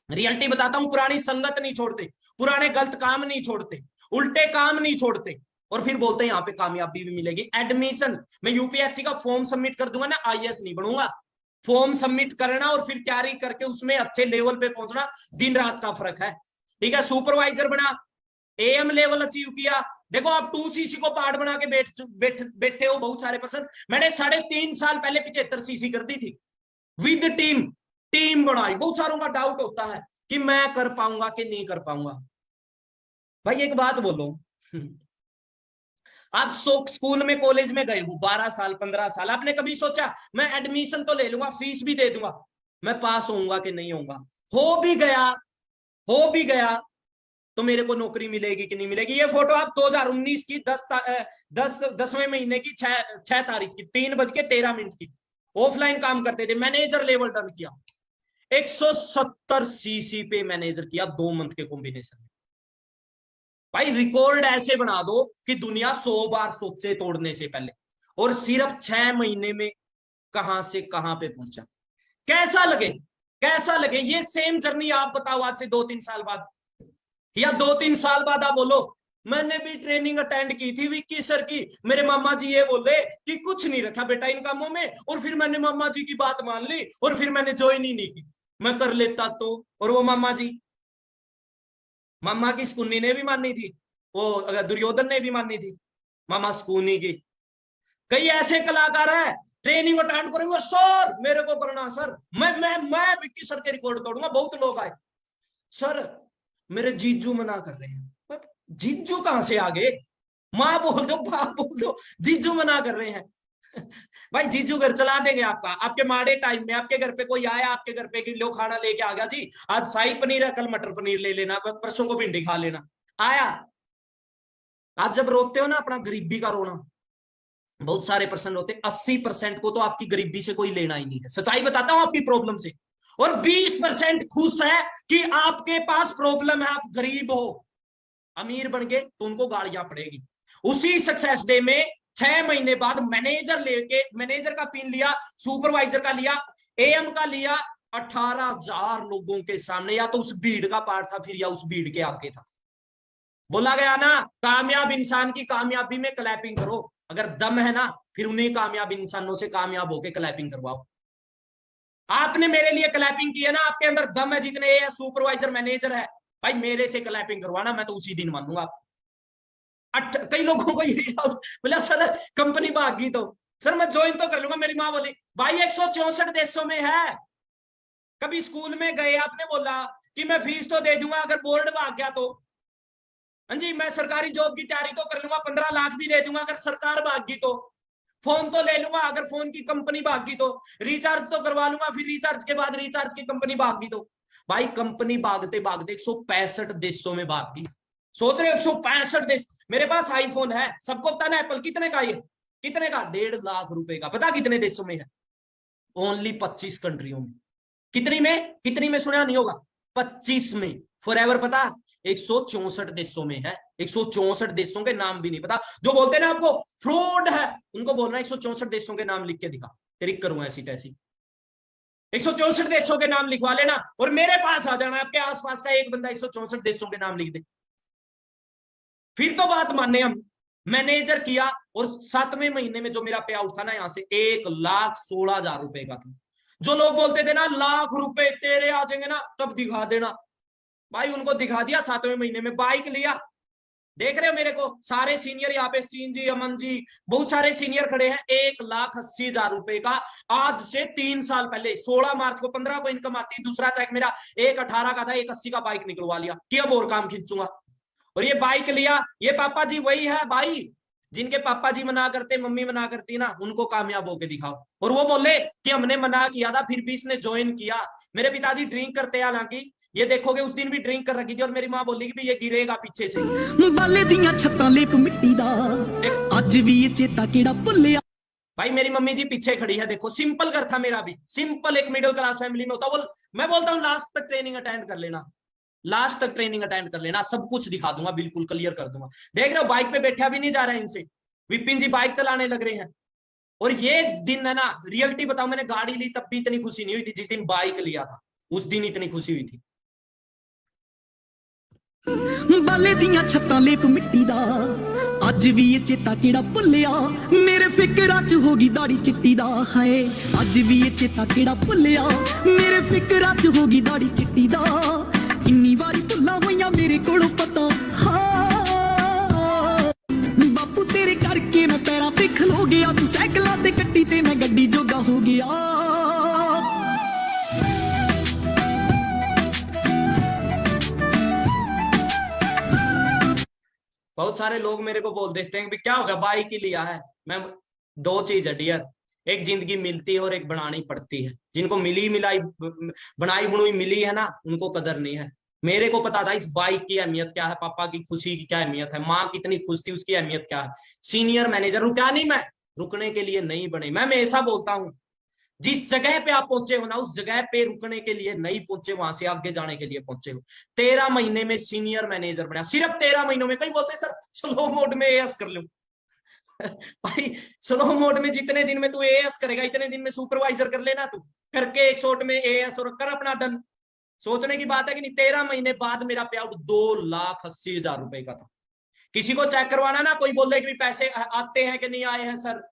रियलिटी बताता हूं, पुरानी संगत नहीं छोड़ते, पुराने गलत काम नहीं छोड़ते, उल्टे काम नहीं छोड़ते, और फिर बोलते हैं यहाँ पे कामयाबी भी मिलेगी। एडमिशन, मैं यूपीएससी का फॉर्म सबमिट कर दूंगा ना, आईएएस नहीं बनूंगा। फॉर्म सबमिट करना और फिर तैयारी करके उसमें अच्छे लेवल पे पहुंचना, दिन रात का फर्क है। ठीक है, सुपरवाइजर बना, एएम लेवल अचीव किया। देखो आप 2cc को पार्ट बना के बैठे हो बहुत सारे पर्सन। मैंने 3.5 साल पहले 75cc कर दी थी विद टीम। टीम बनाई। बहुत सारों का डाउट होता है कि मैं कर पाऊंगा कि नहीं कर पाऊंगा। भाई एक बात बोलो, आप स्कूल में कॉलेज में गए हो 12 साल 15 साल, आपने कभी सोचा मैं एडमिशन तो ले लूंगा, फीस भी दे दूंगा, मैं पास होऊंगा कि नहीं होऊंगा? हो भी गया, हो भी गया, तो मेरे को नौकरी मिलेगी कि नहीं मिलेगी? ये फोटो आप 2019 की 10वें महीने की 6 तारीख की 3:13 की, ऑफलाइन काम करते थे, मैनेजर लेवल डन किया, 170cc पे मैनेजर किया 2 मंथ के कॉम्बिनेशन में। भाई रिकॉर्ड ऐसे बना दो कि दुनिया 100 बार सोचे तोड़ने से पहले, और सिर्फ 6 महीने में कहां से कहां पे पहुंचा। कैसा लगे, कैसा लगे? ये सेम जर्नी आप बताओ आज से 2-3 साल बाद, या 2-3 साल बाद आप बोलो मैंने भी ट्रेनिंग अटेंड की थी विक्की सर की, मेरे मामा जी ये बोले कि कुछ नहीं रखा बेटा इन कामों में, और फिर मैंने मामा जी की बात मान ली और फिर मैंने ज्वाइन ही नहीं की, मैं कर लेता तो। और वो मामा जी, मामा की स्कूनी ने भी मानी थी, वो दुर्योधन ने भी मानी थी, मामा स्कूनी की। कई ऐसे कलाकार है ट्रेनिंग अटेंड करेंगे, सर मेरे को करना, सर मैं विक्की सर के रिकॉर्ड तोड़ूंगा। बहुत लोग आए, सर मेरे जीजू मना कर रहे हैं। जीजू कहां से आ गए? माँ बोल दो, बाप बोल दो, जीजू मना कर रहे हैं। भाई जीजू घर चला देंगे आपका, आपके माड़े टाइम में आपके घर पे कोई आया, आपके घर पे लो खाना लेके आ गया जी, आज शाही पनीर है, कल मटर पनीर ले लेना, परसों को भिंडी खा लेना, आया। आप जब रोते हो ना अपना गरीबी का रोना, बहुत सारे पर्सन रोते, 80% को तो आपकी गरीबी से कोई लेना ही नहीं है, सच्चाई बताता हूं आपकी प्रॉब्लम से। और 20% खुश है कि आपके पास प्रॉब्लम है, आप गरीब हो। अमीर बन गए तो उनको गालियां पड़ेगी। उसी सक्सेस डे में 6 महीने बाद मैनेजर लेके, मैनेजर का पिन लिया, सुपरवाइजर का लिया, एएम का लिया, 18,000 लोगों के सामने, या तो उस भीड़ का पार्ट था फिर, या उस भीड़ के आगे था। बोला गया ना, कामयाब इंसान की कामयाबी में क्लैपिंग करो, अगर दम है ना फिर उन्हीं कामयाब इंसानों से कामयाब होकर क्लैपिंग करवाओ। आपने मेरे लिए क्लैपिंग की है ना, आपके अंदर दम है, जितने ये सुपरवाइजर मैनेजर है, भाई मेरे से क्लैपिंग करवाना, मैं तो उसी दिन मानूंगा। कई लोगों को ये डाउट, बोला सर कंपनी भाग गई तो सर मैं ज्वाइन तो कर लूंगा। मेरी माँ बोली भाई 164 देशों में है। कभी स्कूल में गए, आपने बोला कि मैं फीस तो दे दूंगा अगर बोर्ड भाग गया तो। हाँ जी, मैं सरकारी जॉब की तैयारी तो कर लूंगा, 15 लाख भी दे दूंगा अगर सरकार भाग गई तो। फोन तो ले लूंगा अगर फोन की कंपनी भाग गई तो। रिचार्ज तो करवा लूंगा, फिर रिचार्ज के बाद रिचार्ज की कंपनी भाग गई तो। भाई कंपनी भागते भागते 165 देशों में भाग गई। सोच रहे हो 165 देश। मेरे पास आईफोन है, सबको पता ना एप्पल कितने का, ये कितने का, 1.5 लाख रुपए का। पता कितने देशों में है? ओनली 25 कंट्रियों में। कितनी में सुना नहीं होगा? 25 में। फॉरएवर पता 164 देशों में है। 164 देशों के नाम भी नहीं पता। जो बोलते हैं ना आपको फ्रॉड है, उनको बोलना 164 देशों के नाम लिख के दिखा, ट्रिक करूंगा ऐसी तैसी। 164 देशों के नाम लिखवा लेना और मेरे पास आ जाना। आपके आसपास का एक बंदा 164 देशों के नाम लिख दे, फिर तो बात माने हम। मैनेजर किया और 7वें महीने में जो मेरा पे आउट था ना, यहां से 1,16,000 रुपए का था। जो लोग बोलते थे ना लाख रुपए तेरे आ जाएंगे ना, तब दिखा देना। भाई उनको दिखा दिया। 7वें महीने में बाइक लिया। देख रहे हो मेरे को सारे सीनियर यहाँ पे, सीन जी, अमन जी, बहुत सारे सीनियर खड़े हैं। 1,80,000 रुपए का आज से 3 साल पहले 16 मार्च को 15 को इनकम आती। दूसरा चेक मेरा 1,18 का था, 1,80 का बाइक निकलवा लिया कि अब और काम खींचूंगा। और ये बाइक लिया, ये पापा जी वही है भाई जिनके पापा जी मना करते, मम्मी मना करती ना, उनको कामयाब होके दिखाओ। और वो बोले कि हमने मना किया था फिर भी इसने ज्वाइन किया। मेरे पिताजी ड्रिंक करते हैं, हालांकि ये देखोगे उस दिन भी ड्रिंक कर रखी थी, और मेरी माँ बोली कि ये गिरेगा पीछे से। बाले दियां छत्तां लेप मिट्टी दा अज भी ये चेता केड़ा भुल्लिया। भाई मेरी मम्मी जी पीछे खड़ी है, देखो सिंपल घर था मेरा भी, सिंपल एक मिडिल क्लास फैमिली में होता। वो मैं बोलता हूँ लास्ट तक ट्रेनिंग अटेंड कर लेना, लास्ट तक ट्रेनिंग अटेंड कर लेना, सब कुछ दिखा दूंगा, बिल्कुल क्लियर कर दूंगा। देख रहे हो बाइक पे बैठा भी नहीं जा रहा है इनसे। विपिन जी बाइक चलाने लग रहे हैं। और ये दिन है ना, रियलिटी बताऊं, मैंने गाड़ी ली तब भी इतनी खुशी नहीं हुई थी जिस दिन बाइक लिया था, उस दिन इतनी खुशी हुई थी। बाले दियां छत्तां लेप मिट्टी दा अज भी ये चेता केड़ा भुल्लिया। मेरे फिकरां च होगी दाड़ी चिट्टी दा हाय, अज भी ये चेता केड़ा भुल्लिया। मेरे फिकरां च होगी दाड़ी चिट्टी दा। इन्नी वारी भुल्लां होइयां मेरे कोलों पता हाँ। बापू तेरे करके मैं पैरां ते खलो गया, तू साइकलां ते कट्टी ते मैं गड्डी जोगा हो गया। बहुत सारे लोग मेरे को बोल देते हैं कि क्या होगा बाइक ही लिया है। मैं दो चीज है डियर, एक जिंदगी मिलती है और एक बनानी पड़ती है। जिनको मिली मिलाई बनाई बुनाई मिली है ना, उनको कदर नहीं है। मेरे को पता था इस बाइक की अहमियत क्या है, पापा की खुशी की क्या अहमियत है, माँ कितनी खुश थी उसकी अहमियत क्या है। सीनियर मैनेजर रुका नहीं मैं, रुकने के लिए नहीं बने। मैं ऐसा बोलता हूँ जिस जगह पे आप पहुंचे हो ना, उस जगह पे रुकने के लिए नहीं पहुंचे, वहां से आगे जाने के लिए पहुंचे हो। 13 महीने में सीनियर मैनेजर बना, सिर्फ 13 महीनों में। कई बोलते हैं सर स्लो मोड में एएस कर लो। भाई स्लो मोड में जितने दिन में तू एएस करेगा, इतने दिन में सुपरवाइजर कर लेना तू, करके एक शॉट में एएस और कर अपना डन। सोचने की बात है कि नहीं। 13 महीने बाद मेरा पे आउट 2,80,000 रुपए का था। किसी को चेक करवाना ना, कोई बोले कि पैसे आते हैं कि नहीं आए हैं सर,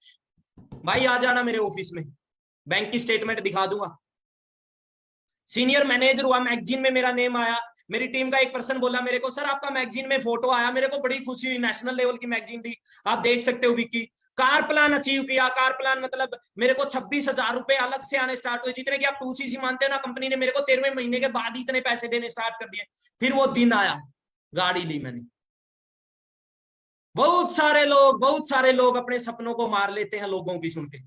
भाई आ जाना मेरे ऑफिस में, बैंक की स्टेटमेंट दिखा दूंगा। सीनियर मैनेजर हुआ, मैगजीन में मेरा नेम आया। मेरी टीम का एक पर्सन बोला मेरे को, सर आपका मैगजीन में फोटो आया। मेरे को बड़ी खुशी हुई, नेशनल लेवल की मैगजीन थी, आप देख सकते हो विकी। कार प्लान अचीव किया। कार प्लान मतलब मेरे को 26,000 रुपए अलग से आने स्टार्ट हुए, जितने कि आप 2cc मानते हैं ना। कंपनी ने मेरे को 13वें महीने के बाद ही इतने पैसे देने स्टार्ट कर दिए। फिर वो दिन आया, गाड़ी ली मैंने। बहुत सारे लोग अपने सपनों को मार लेते हैं लोगों की सुन के।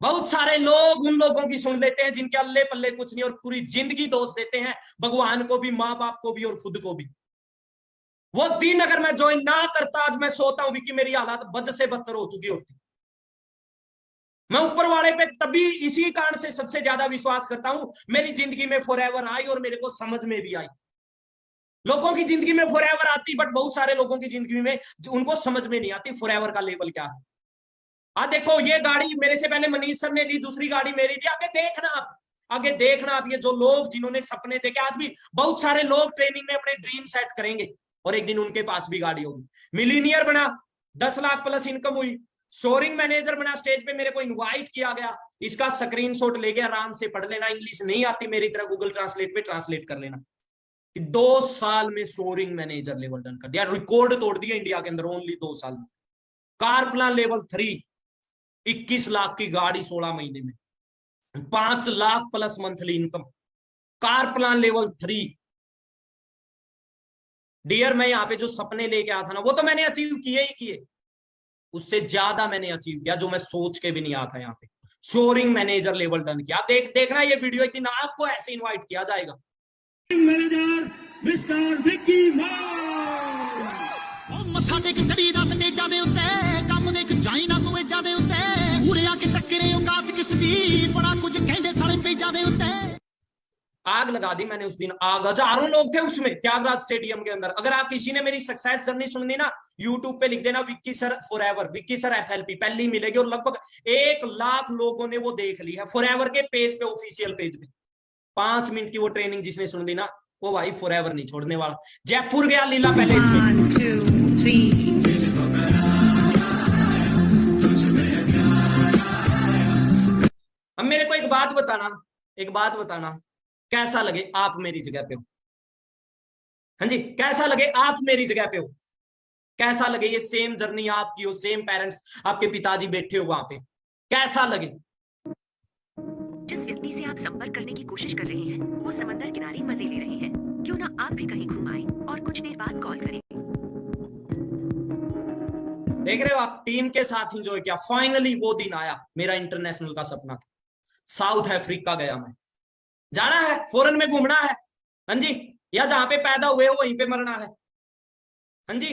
बहुत सारे लोग उन लोगों की सुन लेते हैं जिनके अल्ले पल्ले कुछ नहीं, और पूरी जिंदगी दोष देते हैं भगवान को भी, माँ बाप को भी और खुद को भी। वो दिन अगर मैं ज्वाइन ना करता, आज मैं सोता हूं कि मेरी हालत बद से बदतर हो चुकी होती। मैं ऊपर वाले पे तभी इसी कारण से सबसे ज्यादा विश्वास करता हूं। मेरी जिंदगी में फॉरएवर आई और मेरे को समझ में भी आई। लोगों की जिंदगी में फॉरएवर आती, बट बहुत सारे लोगों की जिंदगी में उनको समझ में नहीं आती फॉरएवर का लेवल क्या है। देखो ये गाड़ी मेरे से पहले मनीष सर ने ली, दूसरी गाड़ी मेरी थी। आगे देखना आप, आगे देखना आप, ये जो लोग जिन्होंने सपने देखे, आज भी बहुत सारे लोग ट्रेनिंग में अपने ड्रीम सेट करेंगे और एक दिन उनके पास भी गाड़ी होगी। मिलीनियर बना, 10 लाख प्लस इनकम हुई। शोरिंग मैनेजर बना, स्टेज पे मेरे को इनवाइट किया गया। इसका स्क्रीनशॉट लेके आराम से पढ़ लेना। इंग्लिश नहीं आती मेरी तरह, गूगल ट्रांसलेट पे ट्रांसलेट कर लेना। कि 2 साल में सोरिंग मैनेजर लेवल डन कर दिया, रिकॉर्ड तोड़ दिया इंडिया के अंदर ओनली 2 साल में। कार प्लान लेवल 3, 21 लाख की गाड़ी 16 महीने में, 5 lakh plus monthly income, car plan level 3। Dear, मैं यहाँ पे जो सपने लेके आया था ना, वो तो मैंने अचीव किए ही किए, उससे ज्यादा मैंने अचीव किया जो मैं सोच के भी नहीं आया था। यहाँ पे शोरिंग मैनेजर लेवल डन किया। देखना ये वीडियो, एक दिन आपको ऐसे इनवाइट किया जाएगा। मैनेजर मिस्टर विक्की मत्था टेक चढ़ी दा स्टेजां दे उत्ते, काम देख जाई ना तू एजां दे उत्ते, उरे आके टक्करे औकात किस दी, बड़ा कुछ कहंदे साले पेजां दे उत्ते। आग लगा दी मैंने उस दिन, आग। हजारों लोग थे उसमें त्यागराज स्टेडियम के अंदर। अगर आप किसी ने मेरी सक्सेस जर्नी सुननी ना, यूट्यूब पे लिख देना Vicky sir forever, Vicky sir FLP, पहली मिलेगी। और लगभग 1 लाख लोगों ने वो देख ली है फॉरएवर के पेज पे, ऑफिशियल पेज पे। 5 मिनट की वो ट्रेनिंग जिसने सुन ली ना, वो भाई फॉरएवर नहीं छोड़ने वाला। जयपुर गया लीला पैलेस में। 1 2 3 अब मेरे को एक बात बताना, कैसा लगे आप मेरी जगह पे हो? हाँ जी, कैसा लगे आप मेरी जगह पे हो? कैसा लगे ये सेम जर्नी आपकी हो, सेम पेरेंट्स, आपके पिताजी बैठे हो वहां पे, कैसा लगे? जिस व्यक्ति से आप संपर्क करने की कोशिश कर रहे हैं वो समंदर किनारे मजे ले रहे हैं। क्यों ना आप भी कहीं घूम आए और कुछ देर बाद कॉल करें। देख रहे हो आप, टीम के साथ एंजॉय किया। फाइनली वो दिन आया, मेरा इंटरनेशनल का सपना था। साउथ अफ्रीका गया मैं। जाना है, फॉरेन में घूमना है, हाँ जी, या जहां पे पैदा हुए हो वहीं पे मरना है, हाँ जी,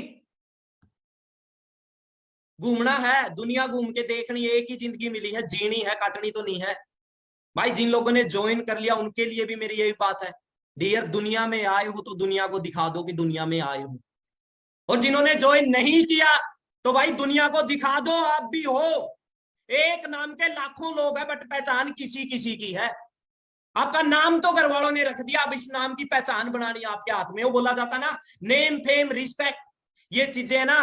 घूमना है, दुनिया घूम के देखनी है। एक ही जिंदगी मिली है, जीनी है, काटनी तो नहीं है भाई। जिन लोगों ने ज्वाइन कर लिया उनके लिए भी मेरी यही बात है, डियर, दुनिया में आए हो तो दुनिया को दिखा दो कि दुनिया में आए हो। और जिन्होंने ज्वाइन नहीं किया तो भाई दुनिया को दिखा दो आप भी हो। एक नाम के लाखों लोग हैं, बट पहचान किसी किसी की है। आपका नाम तो घर वालों ने रख दिया, अब इस नाम की पहचान बनानी आपके हाथ में। वो बोला जाता ना, नेम फेम रिस्पेक्ट, ये चीजें ना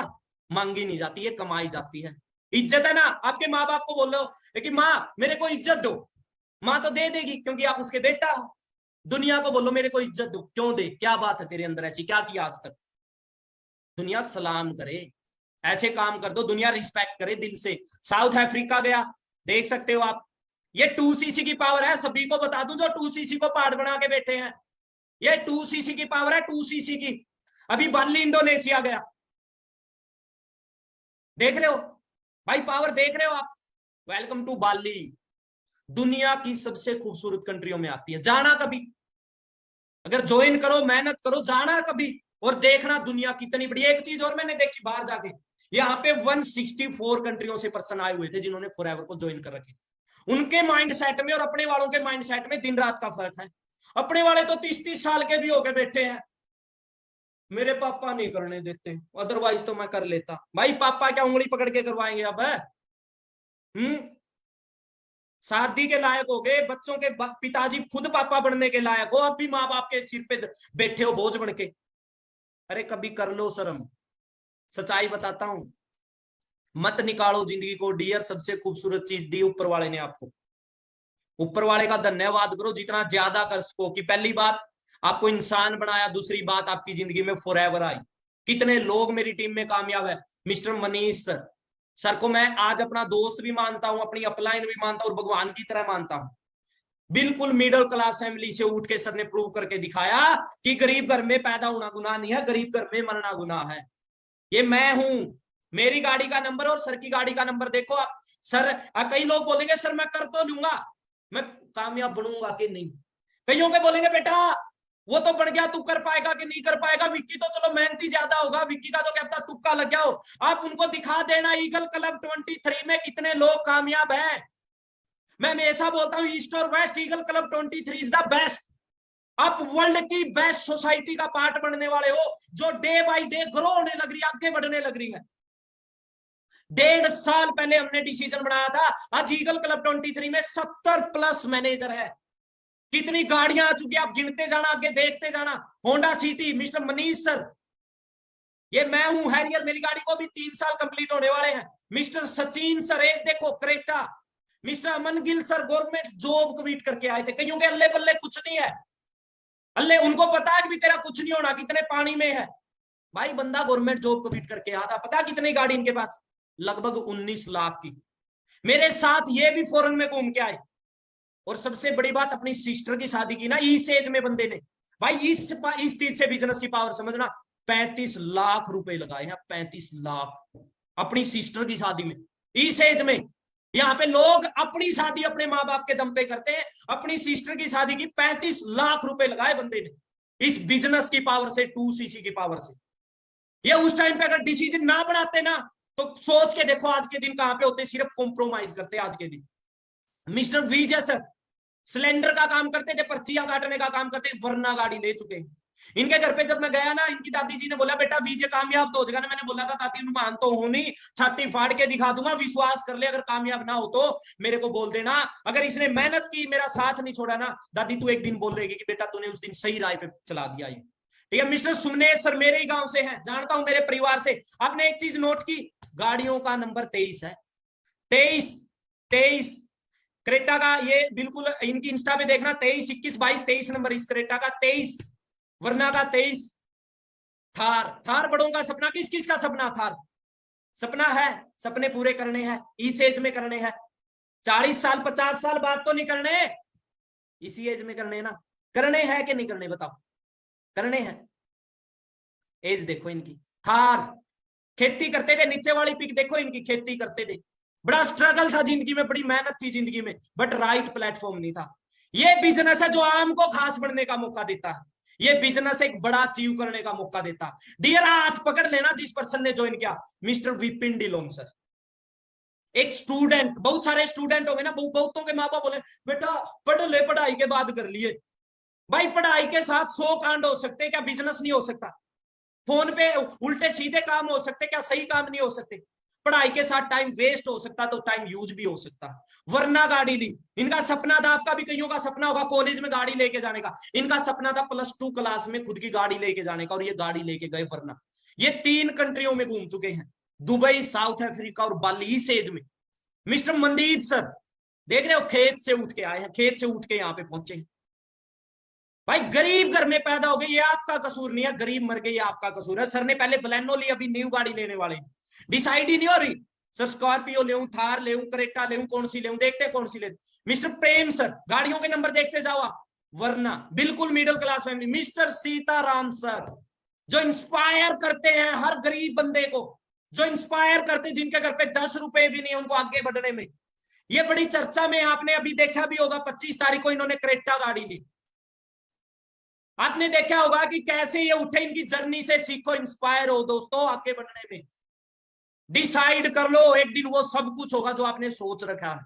मांगी नहीं जाती, ये कमाई जाती है। इज्जत है ना, आपके माँ बाप को बोलो कि माँ मेरे को इज्जत दो, माँ तो दे देगी क्योंकि आप उसके बेटा हो। दुनिया को बोलो मेरे को इज्जत दो, क्यों दे, क्या बात है तेरे अंदर ऐसी, क्या किया आज तक? दुनिया सलाम करे, ऐसे काम कर दो, दुनिया रिस्पेक्ट करे दिल से। साउथ अफ्रीका गया, देख सकते हो आप, ये 2cc की पावर है। सभी को बता दूं जो 2cc को पार्ट बना के बैठे हैं, ये 2cc की पावर है, 2cc की। अभी बाली इंडोनेशिया गया, देख रहे हो भाई, पावर देख रहे हो आप। वेलकम टू बाली, दुनिया की सबसे खूबसूरत कंट्रियों में आती है। जाना कभी, अगर ज्वाइन करो, मेहनत करो, जाना कभी और देखना दुनिया कितनी बड़ी। एक चीज और मैंने देखी बाहर जाके, यहाँ पे 164 कंट्रियों से पर्सन आए हुए थे जिन्होंने फॉरएवर को ज्वाइन कर रखे। उनके माइंडसेट में और अपने वालों के माइंडसेट में दिन रात का फर्क है। अपने वाले तो 30-30 साल के भी होके बैठे हैं, मेरे पापा नहीं करने देते, अदरवाइज तो मैं कर लेता। भाई पापा क्या उंगली पकड़ के करवाएंगे अब? शादी के लायक हो गए, बच्चों के पिताजी खुद पापा बनने के लायक हो, अब भी माँ बाप के सिर पे बैठे हो बोझ बन के। अरे कभी कर लो शर्म, सच्चाई बताता हूं, मत निकालो जिंदगी को डियर। सबसे खूबसूरत चीज दी ऊपर वाले ने आपको, ऊपर वाले का धन्यवाद करो जितना ज्यादा कर सको। कि पहली बात आपको इंसान बनाया, दूसरी बात आपकी जिंदगी में फॉरएवर आई। कितने लोग मेरी टीम में कामयाब है। मिस्टर मनीष सर को मैं आज अपना दोस्त भी मानता हूं, अपनी अपलाइन भी मानता हूं और भगवान की तरह मानता हूं। बिल्कुल मिडिल क्लास फैमिली से उठ के सर ने प्रूव करके दिखाया कि गरीब घर में पैदा होना गुनाह नहीं है, गरीब घर में मरना गुनाह है। ये मैं हूं, मेरी गाड़ी का नंबर और सर की गाड़ी का नंबर देखो आप। सर, कई लोग बोलेंगे सर मैं कर तो लूंगा, मैं कामयाब बनूंगा कि नहीं। कईयों के बोलेंगे बेटा वो तो बढ़ गया, तू कर पाएगा कि नहीं कर पाएगा। विक्की तो चलो मेहनती ज्यादा होगा, विक्की का तो क्या पता तुक्का लग गया हो। आप उनको दिखा देना ईगल क्लब 23 में कितने लोग कामयाब हैं। मैं हमेशा बोलता हूं ईस्ट और west, eagle club 23 is the best. आप वर्ल्ड की बेस्ट सोसाइटी का पार्ट बनने वाले हो, जो डे बाय डे ग्रो होने लग रही है, आगे बढ़ने लग रही है। 1.5 साल पहले हमने डिसीजन बनाया था, आज ईगल क्लब 23 में 70+ मैनेजर है। कितनी गाड़ियां आ चुकी, आप गिनते जाना, आगे देखते जाना। Honda city, mister Manish sir, ये मैं हूं। हैरियर, मेरी गाड़ी को भी 3 साल कंप्लीट होने वाले हैं। मिस्टर सचिन सर, एज देखो Creta. Mister Aman Gill sir government job commit करके आए थे। कईयों के अल्ले बल्ले कुछ नहीं है, अल्ले उनको पता है कि भी तेरा कुछ नहीं होना, कितने पानी में है। भाई बंदा गवर्नमेंट जॉब कम्पीट करके आता, पता कितनी गाड़ी इनके पास, लगभग 19 लाख की। मेरे साथ ये भी फॉरेन में घूम के आए, और सबसे बड़ी बात अपनी सिस्टर की शादी की ना इस एज में बंदे ने। भाई इस चीज से बिजनेस की पावर समझना, 35 लाख रुपए लगाए हैं, 35 लाख अपनी सिस्टर की शादी में, इस एज में। यहाँ पे लोग अपनी शादी अपने माँ बाप के दम पे करते हैं, अपनी सिस्टर की शादी की 35 लाख रुपए लगाए बंदे ने इस बिजनेस की पावर से, 2cc की पावर से। ये उस टाइम पे अगर डिसीजन ना बनाते ना, तो सोच के देखो आज के दिन कहां पे होते, सिर्फ कॉम्प्रोमाइज करते आज के दिन। मिस्टर विजय सर सिलेंडर का काम करते थे, पर्चियां काटने का काम करते, वरना गाड़ी ले चुके हैं। इनके घर पे जब मैं गया ना, इनकी दादी जी ने बोला बेटा विजय कामयाब तो हो जाएगा ना। मैंने बोला था दादी मान तो हूं नहीं, छाती फाड़ के दिखा दूंगा, विश्वास कर ले, अगर कामयाब ना हो तो मेरे को बोल देना। अगर इसने मेहनत की, मेरा साथ नहीं छोड़ा ना दादी, तू एक दिन बोल देगी कि बेटा तूने उस दिन सही राय पे चला दिया। ये ठीक है। मिस्टर सुमनेश सर मेरे ही गांव से हैं, जानता हूं मेरे परिवार से। आपने एक चीज नोट की, गाड़ियों का नंबर 23 है, 23 क्रेटा का। ये बिल्कुल इनकी इंस्टा पे देखना, 23, 21, 22, 23 नंबर इस क्रेटा का, 23 वरना का 23। थार बड़ों का सपना, किस किस का सपना थार सपना है, सपने पूरे करने हैं, इस एज में करने हैं। 40 साल 50 साल बाद तो नहीं करने, इसी एज में करने ना। करने हैं कि नहीं करने बताओ, करने हैं। एज देखो इनकी, थार, खेती करते थे, नीचे वाली पिक देखो इनकी, खेती करते थे, बड़ा स्ट्रगल था जिंदगी में, बड़ी मेहनत थी जिंदगी में, बट राइट प्लेटफॉर्म नहीं था। ये बिजनेस है जो आम को खास बनने का मौका देता है, ये बिजनेस एक बड़ा अचीव करने का मौका देता है। डियर हाथ पकड़ लेना जिस पर्सन ने ज्वाइन किया, मिस्टर विपिन डिलोन सर। एक स्टूडेंट, बहुत सारे स्टूडेंट हो गए ना, बहुतों के माँ बाप बोले बेटा पढ़ ले, पढ़ाई के बाद कर लिए। भाई पढ़ाई के साथ 100 कांड हो सकते, क्या बिजनेस नहीं हो सकता? फोन पे उल्टे सीधे काम हो सकते, क्या सही काम नहीं हो सकते? पढ़ाई के साथ टाइम वेस्ट हो सकता तो टाइम यूज भी हो सकता। वरना गाड़ी ली, इनका सपना था, आपका भी कईयों का सपना होगा कॉलेज में गाड़ी लेके जाने का, इनका सपना था +2 क्लास में खुद की गाड़ी लेके जाने का, और ये गाड़ी लेके गए। वरना ये 3 कंट्रियों में घूम चुके हैं, दुबई, साउथ अफ्रीका और बाली, इस एज में। मिस्टर मनदीप सर देख रहे हो, खेत से उठ के आए हैं, खेत से उठ के यहाँ पे पहुंचे। भाई गरीब घर में पैदा हो गए, ये आपका कसूर नहीं है, गरीब मर गए ये आपका कसूर है। सर ने पहले बलेनो ली, अभी न्यू गाड़ी लेने वाले, डिसाइड ही नहीं हो रही सर, स्कॉर्पियो ले, थार ले, क्रेटा ले, कौन सी ले, देखते कौन सी ले। मिस्टर प्रेम सर गाड़ियों के नंबर देखते जाओ आप, वरना बिल्कुल middle class family. Mister Sitaram sir जो इंस्पायर करते हैं हर गरीब बंदे को, जो इंस्पायर करते, जिनके घर पे 10 रुपए भी नहीं उनको आगे बढ़ने में। ये बड़ी चर्चा में, आपने अभी देखा भी होगा, 25 तारीख को इन्होंने क्रेटा गाड़ी ली। आपने देखा होगा कि कैसे ये उठे, इनकी जर्नी से सीखो, इंस्पायर हो दोस्तों आगे बढ़ने में। डिसाइड कर लो, एक दिन वो सब कुछ होगा जो आपने सोच रखा है।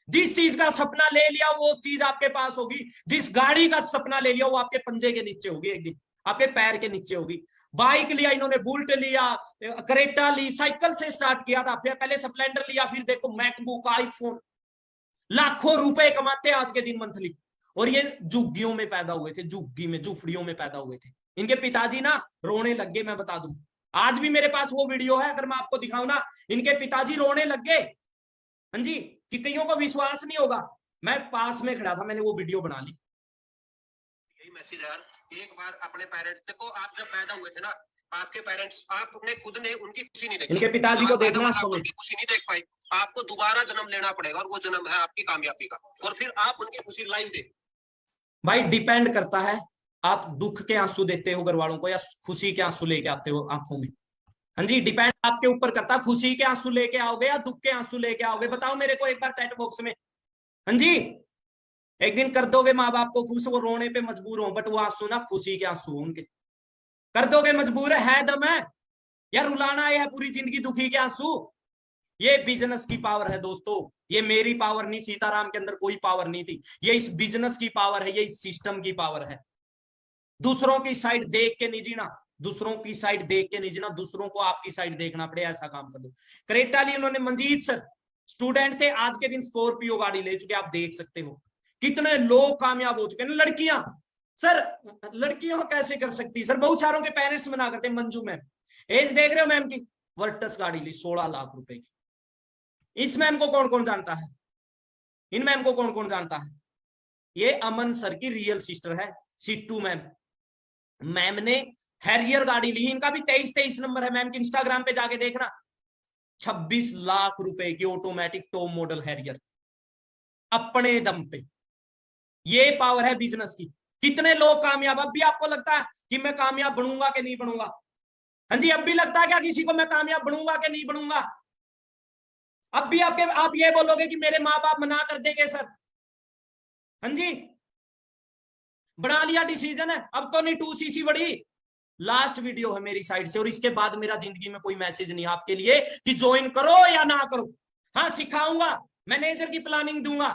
जिस चीज का सपना ले लिया वो चीज आपके पास होगी, जिस गाड़ी का सपना ले लिया वो आपके पंजे के नीचे होगी, एक दिन आपके पैर के नीचे होगी। बाइक लिया इन्होंने, बुलेट लिया, क्रेटा ली, साइकिल से स्टार्ट किया था, फिर पहले स्प्लेंडर लिया, फिर देखो मैकबुक, आईफोन, लाखों रुपए कमाते आज के दिन मंथली। और ये झुग्गियों में पैदा हुए थे, झुग्गी में, झुफड़ियों में पैदा हुए थे। इनके पिताजी ना रोने लग गए, मैं बता दूं, आज भी मेरे पास वो वीडियो है, अगर मैं आपको दिखाऊं ना, इनके पिताजी रोने लग गए। हाँ जी, कि कईयों को विश्वास नहीं होगा, मैं पास में खड़ा था, मैंने वो वीडियो बना ली। यही मैसेज यार, एक बार अपने पेरेंट्स देखो, आप जब पैदा हुए थे ना, आपके पेरेंट्स, आपने खुद ने उनकी खुशी नहीं देखी, इनके पिताजी को देखना, आप उनकी खुशी नहीं देख पाए, आपको दोबारा जन्म लेना पड़ेगा, और वो जन्म है आपकी कामयाबी का, और फिर आप उनकी खुशी लाइव देख। भाई डिपेंड करता है आप दुख के आंसू देते हो घर वालों को या खुशी के आंसू लेके आते हो आंखों में। हाँ जी, डिपेंड आपके ऊपर करता है, खुशी के आंसू लेके आओगे या दुख के आंसू लेके आओगे, बताओ मेरे को एक बार चैट बॉक्स में। हाँ जी, एक दिन कर दोगे माँ बाप को खुश, वो रोने पे मजबूर हो, बट वो आंसू ना खुशी के आंसू उनके, कर दोगे मजबूर है दम है या रुलाना है पूरी जिंदगी दुखी के आंसू। ये बिजनेस की पावर है दोस्तों, ये मेरी पावर नहीं, सीताराम के अंदर कोई पावर नहीं थी, ये इस बिजनेस की पावर है, ये इस सिस्टम की पावर है। दूसरों की साइड देख के नहीं जीना, दूसरों की साइड देख के नहीं जीना, दूसरों को आपकी साइड देखना पड़े, ऐसा काम कर दो। क्रेटा ली उन्होंने, मंजीत सर स्टूडेंट थे, आज के दिन स्कॉर्पियो गाड़ी ले चुके, आप देख सकते हो कितने लोग कामयाब हो चुके हैं। लड़कियां सर, लड़कियों कैसे कर सकती सर, बहुत सारों के पेरेंट्स मना करते। मंजू मैम, एज देख रहे हो मैम की, वर्टस गाड़ी ली 16 लाख रुपए की। इस मैम को कौन कौन जानता है, इन मैम को कौन कौन जानता है? ये अमन सर की रियल सिस्टर है, सीटू मैम। मैम ने हैरियर गाड़ी ली, इनका भी 23 नंबर है मैम की, इंस्टाग्राम पे जाके देखना। 26 लाख रुपए की ऑटोमेटिक टॉप मॉडल हैरियर, अपने दम पे। ये पावर है बिजनेस की। कितने लोग कामयाब, अब भी आपको लगता है कि मैं कामयाब बनूंगा कि नहीं बनूंगा? हाँ जी, अब भी लगता है क्या किसी को मैं कामयाब बनूंगा कि नहीं बनूंगा? अब भी आप ये बोलोगे कि मेरे माँ बाप मना कर देंगे सर? हाँ जी, बना लिया डिसीजन है, अब तो नहीं 2cc बढ़ी। लास्ट वीडियो है मेरी साइड से, और इसके बाद मेरा जिंदगी में कोई मैसेज नहीं आपके लिए कि ज्वाइन करो या ना करो। हाँ, सिखाऊंगा, मैनेजर की प्लानिंग दूंगा,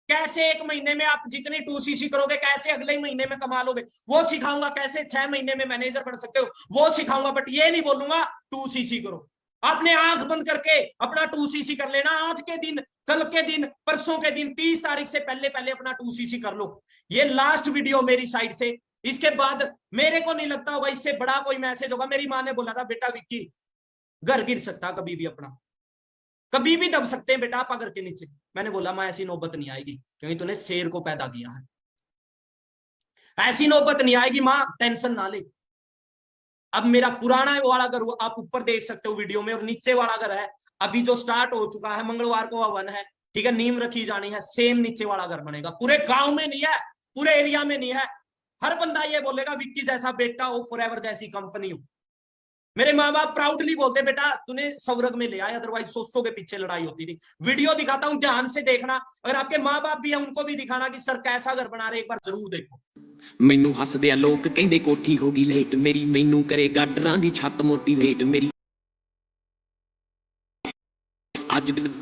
कैसे 1 महीने में आप जितनी 2cc करोगे कैसे अगले ही महीने में कमा लोगे, वो सिखाऊंगा। कैसे 6 महीने में मैनेजर बन सकते हो, वो सिखाऊंगा। बट ये नहीं बोलूंगा 2cc करो। आपने आंख बंद करके अपना 2cc कर लेना, आज के दिन, कल के दिन, परसों के दिन, 30 तारीख से पहले पहले अपना 2cc कर लो। ये लास्ट वीडियो मेरी साइड से। इसके बाद मेरे को नहीं लगता होगा इससे बड़ा कोई मैसेज होगा। मेरी माँ ने बोला था, बेटा विक्की, घर गिर सकता कभी भी, अपना कभी भी दब सकते हैं बेटा आप अगर के नीचे। मैंने बोला माँ ऐसी नौबत नहीं आएगी, क्योंकि तूने शेर को पैदा किया है, ऐसी नौबत नहीं आएगी माँ, टेंशन ना ले। अब मेरा पुराना वाला घर आप ऊपर देख सकते हो वीडियो में, और नीचे वाला घर है अभी जो स्टार्ट हो चुका है, मंगलवार को हवन है, ठीक है, नींव रखी जानी है। सेम नीचे वाला घर बनेगा, पूरे गांव में नहीं है, पूरे एरिया में नहीं है। हर बंदा ये बोलेगा विक्की जैसा बेटा हो, फॉरएवर जैसी कंपनी हो। मेरे माँ बाप प्राउडली बोलते बेटा तूने स्वर्ग में ले आया, अदरवाइज 100 के पीछे लड़ाई होती थी। वीडियो दिखाता हूँ, ध्यान से देखना। अगर आपके माँ बाप भी है उनको भी दिखाना कि सर कैसा घर बना रहे, एक बार जरूर देखो। ਮੈਨੂੰ ਹੱਸਦੇ ਆ ਲੋਕ ਕਹਿੰਦੇ ਕੋਠੀ ਹੋ ਗਈ ਲੇਟ ਮੇਰੀ, ਮੈਨੂੰ ਕਰੇ ਗਾਡਰਾਂ ਦੀ ਛੱਤ ਮੋਟੀਵੇਟ ਮੇਰੀ। ਅੱਜ ਦਿਨ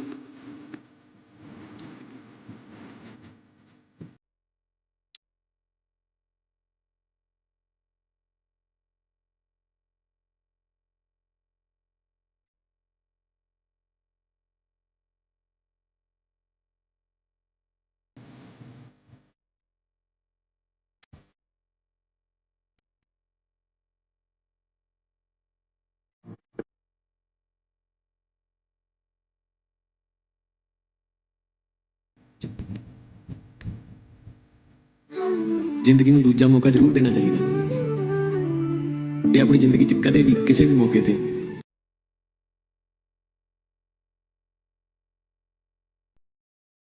ਜ਼ਿੰਦਗੀ ਨੂੰ ਦੂਜਾ ਮੌਕਾ ਜ਼ਰੂਰ ਦੇਣਾ ਚਾਹੀਦਾ ਤੇ ਆਪਣੀ ਜ਼ਿੰਦਗੀ 'ਚ ਕਦੇ ਵੀ ਕਿਸੇ ਵੀ ਮੌਕੇ ਤੇ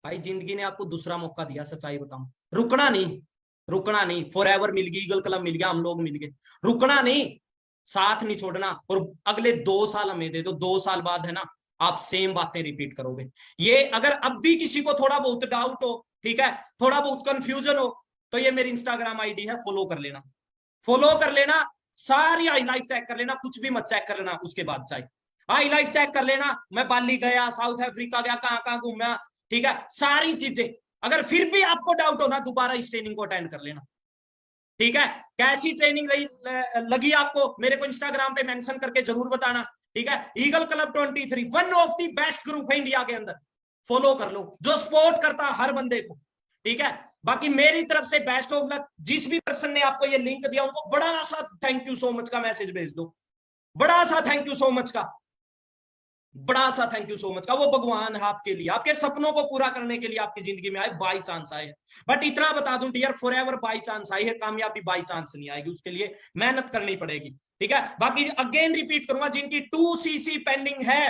भाई जिंदगी ने आपको दूसरा मौका दिया, सच्चाई बताऊं, रुकना नहीं, रुकना नहीं। फॉरएवर मिल गई, ईगल क्लब मिल गया, हम लोग मिल गए, रुकना नहीं, साथ नहीं छोड़ना। और अगले 2 साल हमें दे दो, 2 साल बाद है ना आप सेम बातें रिपीट करोगे। ये अगर अब भी किसी को थोड़ा बहुत डाउट हो, ठीक है, थोड़ा बहुत कंफ्यूजन हो, तो ये मेरी इंस्टाग्राम आईडी है, फॉलो कर लेना, फॉलो कर लेना। सारी हाईलाइट चेक कर लेना, कुछ भी मत चेक कर लेना उसके बाद, चाहे हाईलाइट चेक कर लेना। मैं बाली गया, साउथ अफ्रीका गया, कहां कहां घूमा, ठीक है, सारी चीजें। अगर फिर भी आपको डाउट हो ना, दोबारा इस ट्रेनिंग को अटेंड कर लेना, ठीक है। कैसी ट्रेनिंग लगी आपको, मेरे को इंस्टाग्राम पे मेंशन करके जरूर बताना, ठीक है। Eagle club 23 one of the best group है इंडिया के अंदर, फॉलो कर लो, जो सपोर्ट करता हर बंदे को, ठीक है। बाकी मेरी तरफ से बेस्ट ऑफ लक। जिस भी पर्सन ने आपको ये लिंक दिया उनको बड़ा सा थैंक यू सो मच का मैसेज भेज दो, बड़ा सा थैंक यू सो मच का, बड़ा सा थैंक यू सो मच का। वो भगवान है आपके लिए, आपके सपनों को पूरा करने के लिए आपकी जिंदगी में आए, बाई चांस आए। बट इतना बता दूं dear, forever by chance I है, कामयाबी बाई चांस नहीं आएगी, उसके लिए मेहनत करनी पड़ेगी, ठीक है। बाकी अगेन रिपीट करूंगा, जिनकी 2cc पेंडिंग है,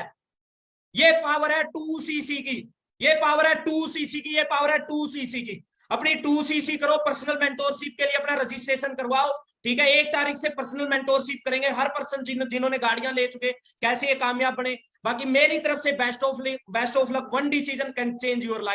ये पावर है 2cc की, ये पावर है 2cc की, ये पावर है 2cc की। अपनी 2cc करो, पर्सनल मेंटोरशिप के लिए अपना रजिस्ट्रेशन करवाओ, ठीक है। 1 तारीख से पर्सनल मेंटोरशिप करेंगे हर पर्सन जिन्होंने गाड़ियां ले चुके, कैसे ये कामयाब बने। बाकी मेरी तरफ से best of luck, one decision can change your life.